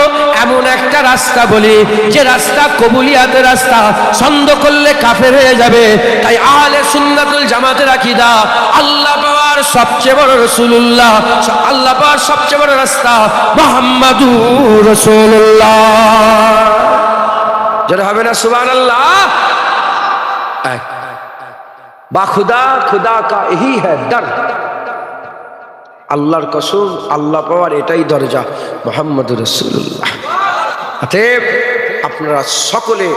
এমন একটা রাস্তা বলি যে রাস্তা কবুলিয়াতের রাস্তা, সন্দেহ করলে কাফের হয়ে যাবে। তাই আহলে সুন্নাতুল জামাতের আকীদা আল্লাহ পাওয়ার সবচেয়ে বড় রাসূলুল্লাহ, আল্লাহ পাওয়ার সবচেয়ে বড় রাস্তা মুহাম্মাদুর রাসূলুল্লাহ। যারা হবে না সুবহানাল্লাহ। বা খুদা খুদা কা यही है डर, আল্লাহর কসম আল্লাহ পাওয়ার এটাই দরজা মুহাম্মদুর রাসূলুল্লাহ। অতএব আপনারা সকলে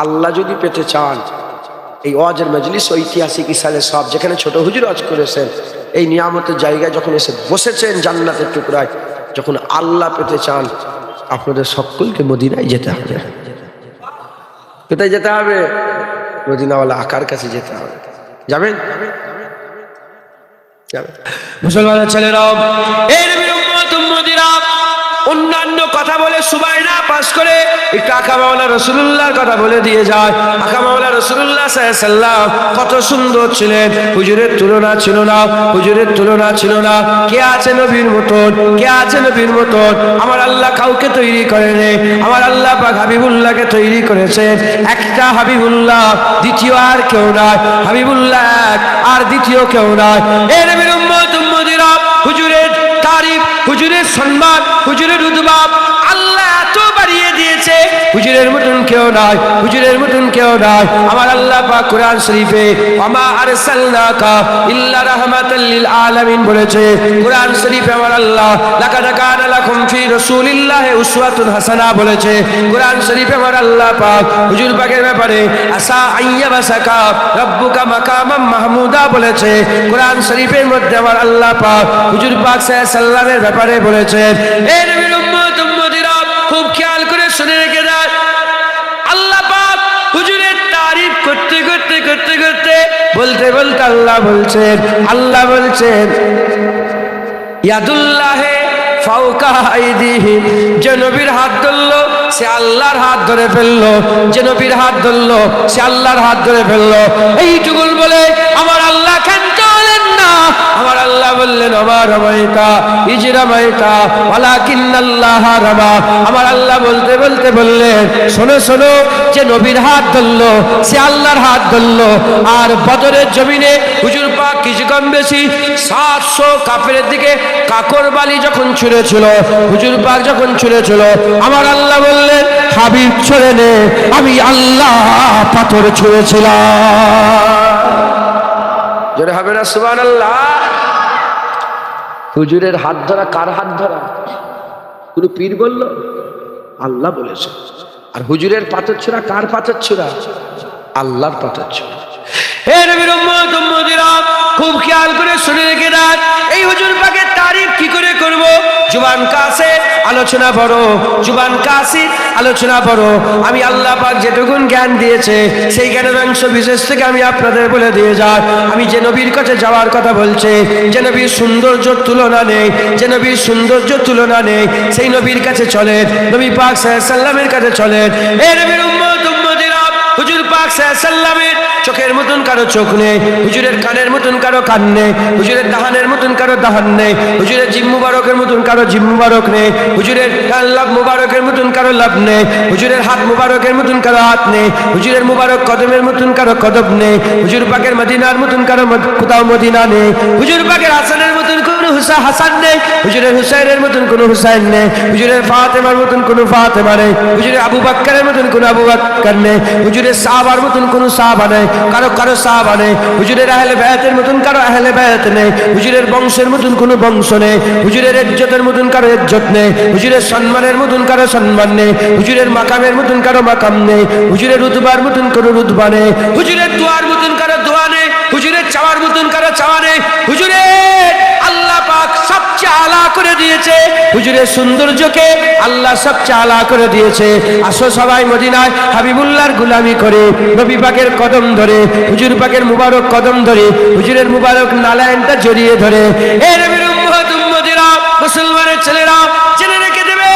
আল্লাহ যদি পেতে চান, এই ওয়াজের মজলিস ঐতিহাসিক ইসালে সব যেখানে ছোট হুজুর ওয়াজ করেছেন, এই নিয়ামতের জায়গায় যখন এসে বসেছেন জান্নাতের টুকরায়, যখন আল্লাহ পেতে চান আপনাদের সকলকে মদিনায় যেতে হবে। কোথায় যেতে হবে? মদিনাওয়ালা আকার কাছে যেতে হবে। যাবেন? মুসলমানের ছেলেরা, এই নবীর উম্মত উম্মতিরা অন্যান্য কথা বলে সুবাই না পাস করে একটু আকা মাওলা রাসূলুল্লাহর কথা বলে দিয়ে যায়। আকা মাওলা রাসূলুল্লাহ সাল্লাল্লাহু আলাইহি সাল্লাম কত সুন্দর ছিলেন, হুজুরের তুলনা ছিল না, হুজুরের তুলনা ছিল না। কে আছে নবীর মতন? কে আছে নবীর মতন? আমার আল্লাহ কাউকে তৈরি করেনি, আমার আল্লাহ পাক হাবিবুল্লাহকে তৈরি করেছেন। একটা হাবিবুল্লাহ, দ্বিতীয় আর কেউ নাই। হাবিবুল্লাহ এক, আর দ্বিতীয় কেউ নাই। এই নবীর উম্মত উম্মতিরা হুজুরের তারিফ, হুজুরের সম্মান, হুজুরের রুতবা আল্লাহ এত বাড়িয়ে দিয়েছে, হুজুরের মতন কেউ নাই, হুজুরের মতন কেউ নাই। আমার আল্লাহ পাক কোরআন শরীফে ওয়ামা আরসালনাকা ইল্লা রাহমাতাল লিল আলামিন বলেছে। কোরআন শরীফে আমার আল্লাহ লাকাদ কানা লাকুম ফি রাসূলিল্লাহি উসওয়াতুন হাসানাহ বলেছে। কোরআন শরীফে আমার আল্লাহ পাক হুজুর পাকের ব্যাপারে আসা আইয়াবাসাকা রাব্বুকা মাকামাম মাহমুদা বলেছে। কোরআন শরীফের মধ্যে আমার আল্লাহ পাক হুজুর পাক সাল্লাল্লাহু আলাইহি সাল্লামের ব্যাপারে বলেছেন। এই নবীর উম্মত উম্মতিরা খুব খেয়াল করে শুনে রেখে দেন, আল্লাহ পাক হুজুরের তারিফ করতে করতে করতে করতে বলতে বলতে আল্লাহ বলছেন, আল্লাহ বলছেন ইয়াদুল্লাহে ফাওকা আইদিহিম, যে নবীর হাত ধরলো সে আল্লাহর হাত ধরে ফেললো, যে নবীর হাত ধরলো সে আল্লাহর হাত ধরে ফেললো। এইটুকুন বলে আমার আল্লাহ ক্ষান্ত হলেন না। আমার আল্লাহ বললেন ওমা রামাইতা ইজ রামাইতা ওয়ালাকিন্নাল্লাহ রামা। আমার আল্লাহ বলতে বলতে বললেন শোনো শোনো, যে নবীর হাত ধরলো সে আল্লাহর হাত ধরলো। আর বদরের জমিনে হুজুর পাক কিছু কম বেশি 700 কাফেরের দিকে কাকর বালি যখন ছুঁড়েছিল, হুজুর পাক যখন ছুঁড়েছিল, আমার আল্লাহ বললেন হাবিব ছুঁড়ে নে, আমি আল্লাহ পাথর ছুঁড়েছিলাম। জোরে হবে না সুবহানাল্লাহ। হুজুরের হাত ধরা কার হাত ধরা? কোনো পীর বলল? আল্লাহ বলেছে। আর হুজুরের পাথর ছোড়া কার পাথর ছোড়া? আল্লাহর পাথর ছোড়া। হে নবীর উম্মত উম্মতিরা খুব খেয়াল করে শুনে রেখে দেন। এই হুজুর পাকের তারিফ কি করে করব? জুবান কাছে আলোচনা বড়, জুবান কাছে আলোচনা বড়। আমি আল্লাহ পাক যেটুকুন জ্ঞান দিয়েছে সেই জ্ঞানের অংশ বিশেষ থেকে আমি আপনাদের বলে দিয়ে যাই। আমি যে নবীর কাছে যাওয়ার কথা বলছি, যে নবীর সৌন্দর্যের তুলনা নেই, যে নবীর সৌন্দর্যের তুলনা নেই, সেই নবীর কাছে চলেন, নবী পাক সাল্লাল্লাহু আলাইহি সাল্লামের কাছে চলেন। এ নবীর উম্মত উম্মতিরা, হুজুর পাক সাল্লাল্লাহু আলাইহি সাল্লামের চোখের মতন কারো চোখ নেই, হুজুরের কানের মতন কারো কান নেই, হুজুরের দাহানের মতন কারো দাহান নেই, হুজুরের জিম মুবারকের মতন কারো জিম মুবারক নেই, হুজুরের লাভ মুবারকের মতন কারো লাভ নেই, হুজুরের হাত মুবারকের মতন কারো হাত নেই, হুজুরের মুবারক কদমের মতন কারো কদম নেই, হুজুর পাকের মদিনার মতন কারো কোথাও মদিনা নেই, হুজুর পাকের হাসানের মতন কোনো হাসান নেই, হুজুরের হুসাইনের মতন কোনো হুসাইন নেই, হুজুরের ফাতেমার মতন কোনো ফাতেমা নেই, হুজুরের আবু বকরের মতন কোনো আবু বকর নেই, হুজুরের সাহাবার মতন কোনো সাহাবা নেই, কারো কারো সাহাবা নেই, হুজুরের আহলে বায়াতের মতন কারো আহলে বায়াত নেই, হুজুরের বংশের মতন কোনো বংশ নেই, হুজুরের ইজ্জতের মতন কারো ইজ্জত নেই, হুজুরের সম্মানের মতন কারো সম্মান নেই, হুজুরের মাকামের মতন কারো মাকাম নেই, হুজুরের রুতবার মতন কারো রুতবা নেই, হুজুরের দোয়ার মতন কারো দোয়া নেই, হুজুরের চাওয়ার মতন কারো চাওয়া নেই। হুজুরের আল্লাহ পাক সবচেয়ে আলা করে দিয়েছে, হুজুরের সৌন্দর্যকে আল্লাহ সবচেয়ে আলা করে দিয়েছে। আসো সবাই মদিনায় হাবিবুল্লাহর গোলামি করে নবী পাকের কদম ধরে, হুজুর পাকের মুবারক কদম ধরে, হুজুরের মুবারক নালায়নটা জড়িয়ে ধরে। এ নবীর উম্মত উম্মতিরা, মুসলমানের ছেলেরা জেনে রেখে দেবে,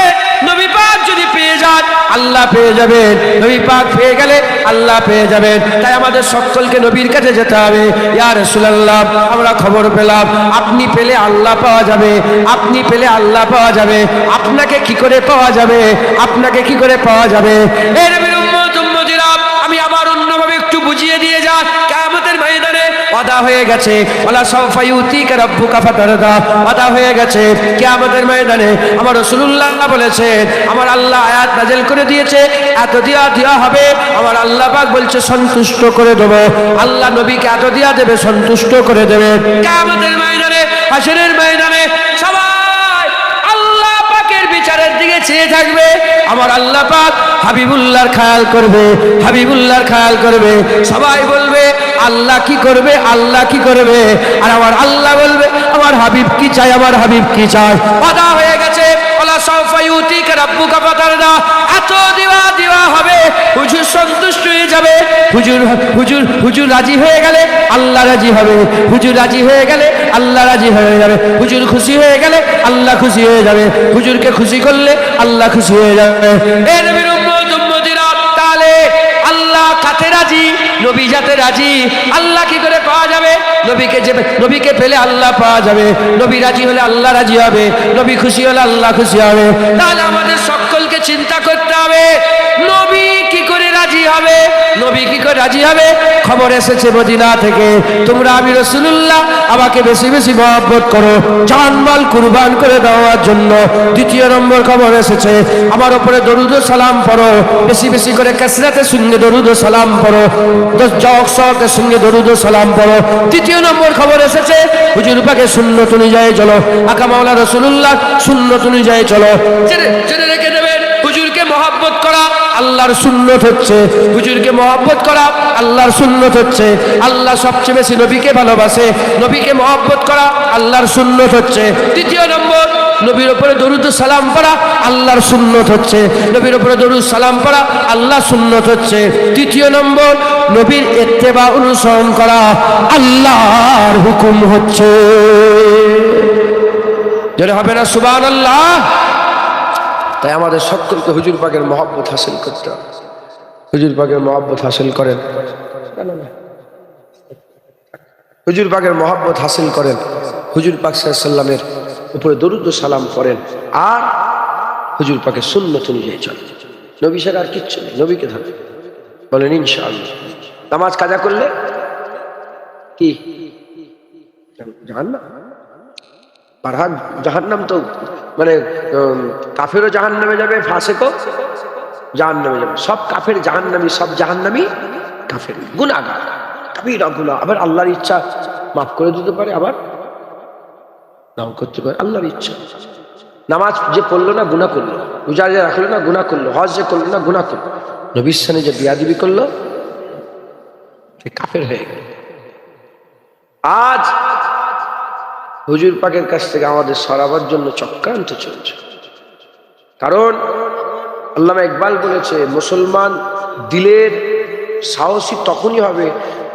নবী পাক যদি পেয়ে যান আল্লাহ পেয়ে যাবেন, নবী পাক পেয়ে গেলে আল্লাহ পেয়ে যাবেন। তাই আমাদের সকলকে নবীর কাছে যেতে হবে। ইয়া রাসূলুল্লাহ, আমরা খবর পেলাম আপনি পেলে আল্লাহ পাওয়া যাবে, আপনি পেলে আল্লাহ পাওয়া যাবে, আপনাকে কি করে পাওয়া যাবে, আপনাকে কি করে পাওয়া যাবে? এই নবীর উম্মত উম্মতিরা, আমি আবার অন্যভাবে একটু বুঝিয়ে দিয়ে যাই। কিয়ামতের ময়দানে ওয়াদা হয়ে গেছে, ওয়ালা সাওফা ইউতিকা রাব্বুকা ফাতারদা, ওয়াদা হয়ে গেছে। কিয়ামতের ময়দানে আমার রাসূলুল্লাহ বলেছেন, আমার আল্লাহ আয়াত নাযিল করে দিয়েছে, এত দেওয়া হবে। আমার আল্লাহ পাক বলছে সন্তুষ্ট করে দেব, আল্লাহ নবীকে এত দেবে, সন্তুষ্ট করে দেবে। কিয়ামতের ময়দানে, হাশরের ময়দানে সবাই আল্লাহ পাকের বিচারের দিকে চেয়ে থাকবে। আমার আল্লাহ পাক হাবিবুল্লাহর খেয়াল করবে, হাবিবুল্লাহর খেয়াল করবে। সবাই বলবে আল্লাহ কি করবে, আল্লাহ কি করবে? আর আমার আল্লাহ বলবে আমার হাবিব কি চাই, আমার হাবিব কি চাই। ওয়াদা হয়ে গেছে, ওয়ালা সাওফা ইউতিকা রাব্বুকা ফাতারদা, এত দেওয়া হবে। হুজুর সন্তুষ্ট হয়ে যাবে, হুজুর রাজি হয়ে গেলে আল্লাহ রাজি হবে, হুজুর রাজি হয়ে গেলে আল্লাহ রাজি হয়ে যাবে, হুজুর খুশি হয়ে গেলে আল্লাহ খুশি হয়ে যাবে, হুজুরকে খুশি করলে আল্লাহ খুশি হয়ে যাবে। এ নবীর উম্মত উম্মতিরা, তাহলে আল্লাহ কাতে রাজি, নবী যাতে রাজি, আল্লাহ কি করে পাওয়া যাবে? নবীকে পেলে আল্লাহ পাওয়া যাবে, নবী রাজি হলে আল্লাহ রাজি হবে, নবী খুশি হলে আল্লাহ খুশি হবে। তাহলে আমাদের সকলকে চিন্তা করতে হবে, নবী কি করে রাজি হবে, নবী কি করে রাজি হবে? খবর এসেছে মদিনা থেকে, তোমরা আমি রাসূলুল্লাহ আমাকে বেশি বেশি মহব্বত করো, জান মাল কুরবান করে দেওয়ার জন্য। দ্বিতীয় নম্বর খবর এসেছে, আমার উপরে দরুদ ও সালাম পড়ো, বেশি বেশি করে কাসরাতের সঙ্গে দরুদ ও সালাম পড়ো, জওকের সঙ্গে দরুদ ও সালাম পড়ো। তৃতীয় নম্বর খবর এসেছে, হুজুর পাকের সুন্নত অনুযায়ী চলো, আকা মাওলা রাসূলুল্লাহ সুন্নত অনুযায়ী চলো। জেনে রেখে দেবেন, হুজুরকে মহব্বত করা আল্লাহর সুন্নত হচ্ছে, হুজুরকে মহব্বত করা আল্লাহর সুন্নত হচ্ছে। আল্লাহ সবচেয়ে বেশি নবীকে ভালোবাসে, নবীকে মহব্বত করা আল্লাহর সুন্নত হচ্ছে। তৃতীয় নম্বর, নবীর উপরে দরুদ সালাম পড়া আল্লাহর সুন্নত হচ্ছে, নবীর উপরে দরুদ সালাম পড়া আল্লাহর সুন্নত হচ্ছে। তৃতীয় নম্বর, নবীর ইত্তেবা অনুসরণ করা আল্লাহর হুকুম হচ্ছে। যেটা হবে না সুবহানাল্লাহ। তাই আমাদের সকলকে হুজুর পাকের মহব্বত হাসিল করতে হবে। হুজুর পাকের মহব্বত হাসিল করেন, হুজুর পাকের মহব্বত হাসিল করেন, হুজুর পাক সাল্লাল্লাহু আলাইহি সাল্লামের উপরে দরুদ ও সালাম করেন, আর হুজুর পাকের সুন্নত অনুযায়ী চলেন। নবী ছাড়া আর কিচ্ছু নেই, নবীকে ধরেন। বলেন ইনশাআল্লাহ। নামাজ কাজা করলে কি জাহান্নাম? বারহান জাহান্নাম তো মানে কাফেরও জাহান্নামে যাবে, ফাসেকও জাহান্নামে যাবে, সব কাফের জাহান্নামী, সব জাহান্নামী কাফের, গুনাহগার, কবিরা গুনাহ। আবার আল্লাহর ইচ্ছা মাফ করে দিতে পারে, আবার নাও করতে পারে, আল্লাহর ইচ্ছা। নামাজ যে পড়লো না গুনাহ করলো, রোজা যে রাখলো না গুনাহ করলো, হজ যে করলো না গুনাহ করলো, নবীর সাথে যে বিয়াদবি করলো কাফের হয়ে গেল। আজ হুজুর পাকের কাছ থেকে আমাদের সরাবার জন্য চক্রান্ত চলছে। কারণ আল্লামা ইকবাল বলেছে, মুসলমান দিলের সাহসী তখনই হবে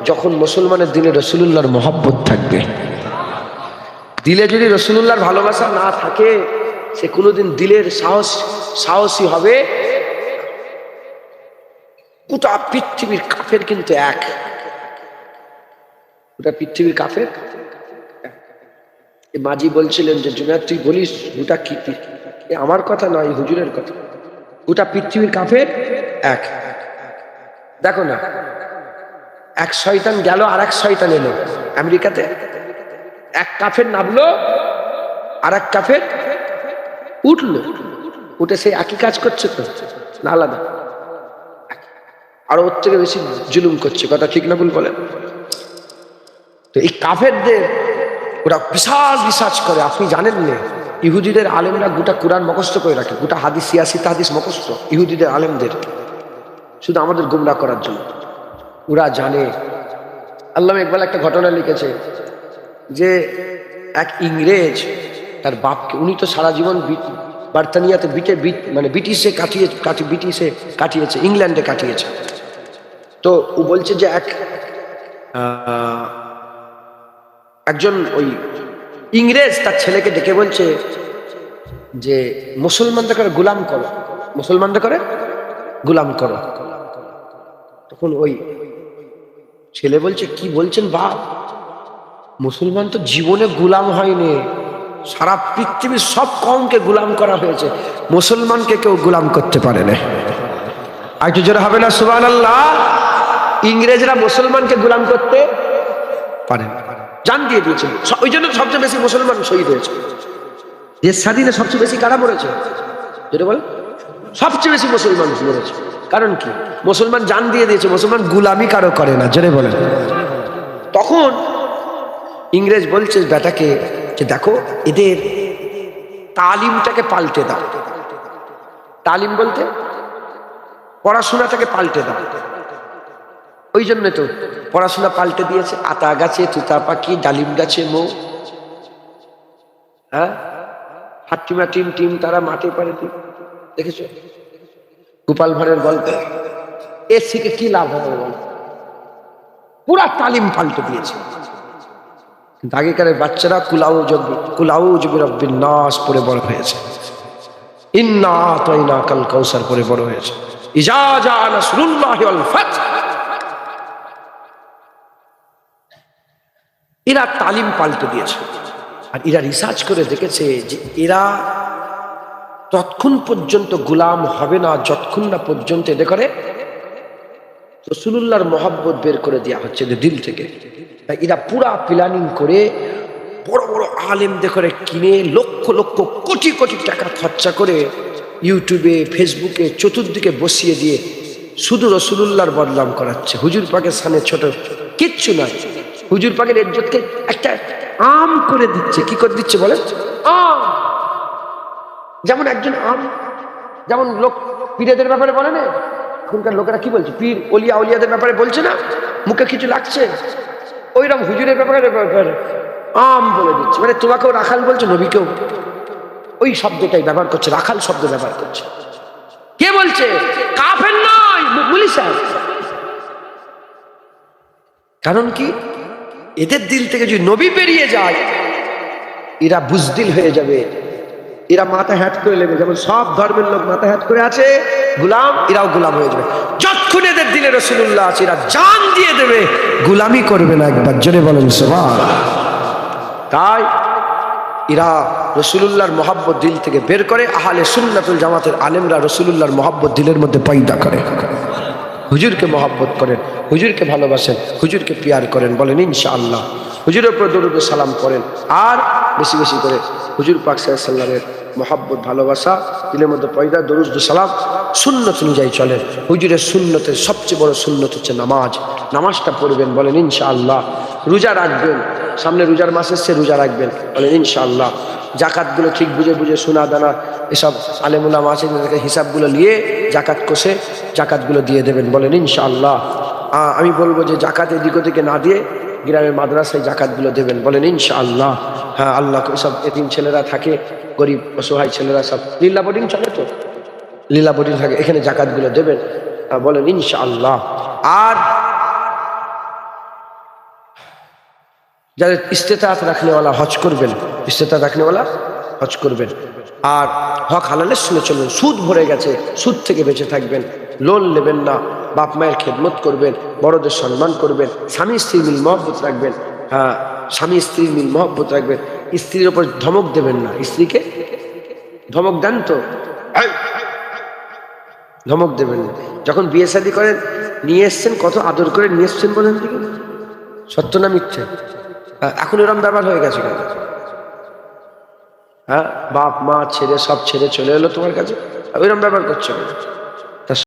যখন মুসলমানের দিলে রাসূলুল্লাহর মহব্বত থাকবে। দিলে যদি রাসূলুল্লাহর ভালোবাসা না থাকে, সে কোনোদিন দিলের সাহসী হবে। গোটা পৃথিবীর কাফের কিন্তু এক, গোটা পৃথিবীর কাফের। মাঝি বলছিলেন যে জুনায়েদ তুই বলিস গোটা কি, আমার কথা নয়, হুজুরের কথা। গোটা পৃথিবীর কাফের এক। দেখো না, এক শয়তান গেল আর এক শয়তান এলো আমেরিকাতে, এক কাফের নামলো আর এক কাফের উঠলো, উঠে সে একই কাজ করছে তো না আলাদা? আর ওর থেকে বেশি জুলুম করছে, কথা ঠিক না ভুল বলেন? তো এই কাফেরদের ওরা বিশাল রিসার্চ করে, আপনি জানেন না? ইহুদিদের আলেমরা গোটা কোরআন মুখস্থ করে রাখে, গোটা হাদিস ৮৬টা হাদিস মুখস্থ ইহুদিদের আলেমদের, শুধু আমাদের গোমরাহ করার জন্য। ওরা জানে। আল্লামা ইকবাল একটা ঘটনা লিখেছে যে এক ইংরেজ তার বাপকে, উনি তো সারা জীবন বার্তানিয়াতে ব্রিটিশে কাটিয়েছে, ইংল্যান্ডে কাটিয়েছে। তো ও বলছে যে একজন ওই ইংরেজ তার ছেলেকে ডেকে বলছে যে মুসলমানদের করে গোলাম করো, মুসলমানদের করে গোলাম করো। তখন ওই ছেলে বলছে কি বলছেন বাপ, মুসলমান তো জীবনে গোলাম হয়নি, সারা পৃথিবীর সব কওমকে গোলাম করা হয়েছে, মুসলমানকে কেউ গোলাম করতে পারে না। আর একটু জোরে হবে না সুবহানাল্লাহ? ইংরেজরা মুসলমানকে গোলাম করতে পারে না, জান দিয়ে দিয়েছে। ওই জন্য সবচেয়ে বেশি মুসলমান শহীদ হয়েছে। দেশ স্বাধীনে সবচেয়ে বেশি কারা মরেছে? যেটা বল, সবচেয়ে বেশি মুসলমান মরেছে। কারণ কি? মুসলমান জান দিয়ে দিয়েছে, মুসলমান গোলামি কারো করে না, জেনে বলেন। তখন ইংরেজ বলছে বেটাকে যে দেখো এদের তালিমটাকে পাল্টে দাও। তালিম বলতে পড়াশোনাটাকে পাল্টে দাও। ওই জন্য তো পড়াশোনা পাল্টে দিয়েছে। আতা গাছে তুতা পাখি, ডালিম গাছে মৌ, হ্যাঁ, হাট্টিমা টিম টিম তারা মাঠে পারে। দেখেছো গোপাল ভাঁড়ের গল্প? এর থেকে কি লাভ হবে বল? পুরা তালিম পাল্টে দিয়েছে। আগেকারের বাচ্চারা কুলাউযু বিরাব্বিন নাস পড়ে বড় হয়েছে, ইন্না আতাইনাকাল কাউসার পড়ে বড় হয়েছে, ইজা জা নাসরুল্লাহি ওয়াল ফাতহ। এরা তালিম পাল্টে দিয়েছে। আর এরা রিসার্চ করে দেখেছে যে এরা ততক্ষণ পর্যন্ত গোলাম হবে না যতক্ষণ না পর্যন্ত এদের করে রাসূলুল্লাহর মহব্বত বের করে দেওয়া হচ্ছে দিল থেকে। তাই এরা পুরা প্ল্যানিং করে বড় বড় আলেমদের করে কিনে লক্ষ লক্ষ কোটি কোটি টাকা খরচা করে ইউটিউবে ফেসবুকে চতুর্দিকে বসিয়ে দিয়ে শুধু রাসূলুল্লাহর বদনাম করাচ্ছে। হুজুর পাকের সামনে ছোট কিচ্ছু নয়, হুজুর পাকের ইজ্জতকে একটা আম করে দিচ্ছে। কি করে দিচ্ছে বলেন? আম। যেমন একজন আম, যেমন লোক পীরেদের ব্যাপারে বলে না, এখনকার লোকেরা কি বলছে, পীর ওলিয়া ওলিয়াদের ব্যাপারে বলছে না, মুখে কিছু লাগছে, ওইরকম হুজুরের ব্যাপারে আম বলে দিচ্ছে। মানে তোমাকেও রাখাল বলছে, নবীকেও ওই শব্দটাই ব্যবহার করছে, রাখাল শব্দ ব্যবহার করছে। কে বলছে? কাফের নয়, মুলি সাহেব। কারণ কি? এদের দিল থেকে যদি নবী বেরিয়ে যায় এরা বুজদিল হয়ে যাবে, এরা মাথা হ্যাট করে নেবে। যেমন সব ধর্মের লোক মাথা হ্যাট করে আছে গোলাম, এরাও গোলাম হয়ে যাবে। যতক্ষণ এদের দিলে রাসূলুল্লাহ আছে এরা জান দিয়ে দেবে, গোলামি করবে না। একবার জোরে বলেন সুবহানাল্লাহ। তাই এরা রাসূলুল্লাহর মহব্বত দিল থেকে বের করে। আহলে সুন্নাতুল জামাতের আলেমরা রাসূলুল্লাহর মহব্বত দিলের মধ্যে পয়দা করে। হুজুরকে মহব্বত করেন, হুজুরকে ভালোবাসেন, হুজুরকে পিয়ার করেন, বলেন ইনশাআল্লাহ। হুজুরের উপর দরুদ ও সালাম করেন, আর বেশি বেশি করে হুজুর পাক সাল্লাল্লাহু আলাইহি ওয়াসাল্লামের মহব্বত ভালোবাসা দিলের মধ্যে পয়দা, দরুদ ও সালাম, সুন্নত অনুযায়ী চলেন। হুজুরের সুন্নতের সবচেয়ে বড় সুন্নত হচ্ছে নামাজ। নামাজটা পড়বেন, বলেন ইনশাআল্লাহ। রোজা রাখবেন, সামনে রোজার মাস এসছে, রোজা রাখবেন, বলেন ইনশাআল্লাহ। জাকাতগুলো ঠিক বুঝে বুঝে সোনা দানা এসব আলেম উলামা আছে হিসাবগুলো নিয়ে জাকাত কষে জাকাতগুলো দিয়ে দেবেন, বলেন ইনশাআল্লাহ। আমি বলবো যে জাকাত এদিক ওদিকে না দিয়ে গ্রামের মাদ্রাসায় জাকাতগুলো দেবেন, বলেন ইনশাআল্লাহ। হ্যাঁ, আল্লাহ সব এতিম ছেলেরা থাকে, গরিব অসহায় ছেলেরা সব লীলা বোর্ডিং চলে, তো লীলা বোর্ডিং থাকে, এখানে জাকাতগুলো দেবেন, বলেন ইনশাআল্লাহ। আর যাদের ইস্তেতাআত রাখনেওয়ালা হজ করবেন, ইস্তেতাআত রাখনেওয়ালা হজ করবেন। আর হক হালালের শুনে চলবেন। সুদ ভরে গেছে, সুদ থেকে বেঁচে থাকবেন, লোন নেবেন না, বাপ মায়ের খেদমত করবেন, বড়দের সম্মান করবেন, স্বামী স্ত্রীর মিল মহব্বত রাখবেন। হ্যাঁ, স্বামী স্ত্রীর মিল মহব্বত রাখবেন, স্ত্রীর ওপর ধমক দেবেন না। স্ত্রীকে ধমক দেন তো, ধমক দেবেন না। যখন বিয়ে শাদী করেন, নিয়ে এসছেন, কত আদর করে নিয়ে এসছেন বলেন দিকে, সত্য না মিথ্যে? এখন এরম ব্যবহার হয়ে গেছে কেন? হ্যাঁ, বাপ মা ছেড়ে সব ছেড়ে চলে এলো তোমার কাছে, ওইরকম ব্যবহার করছো কেন?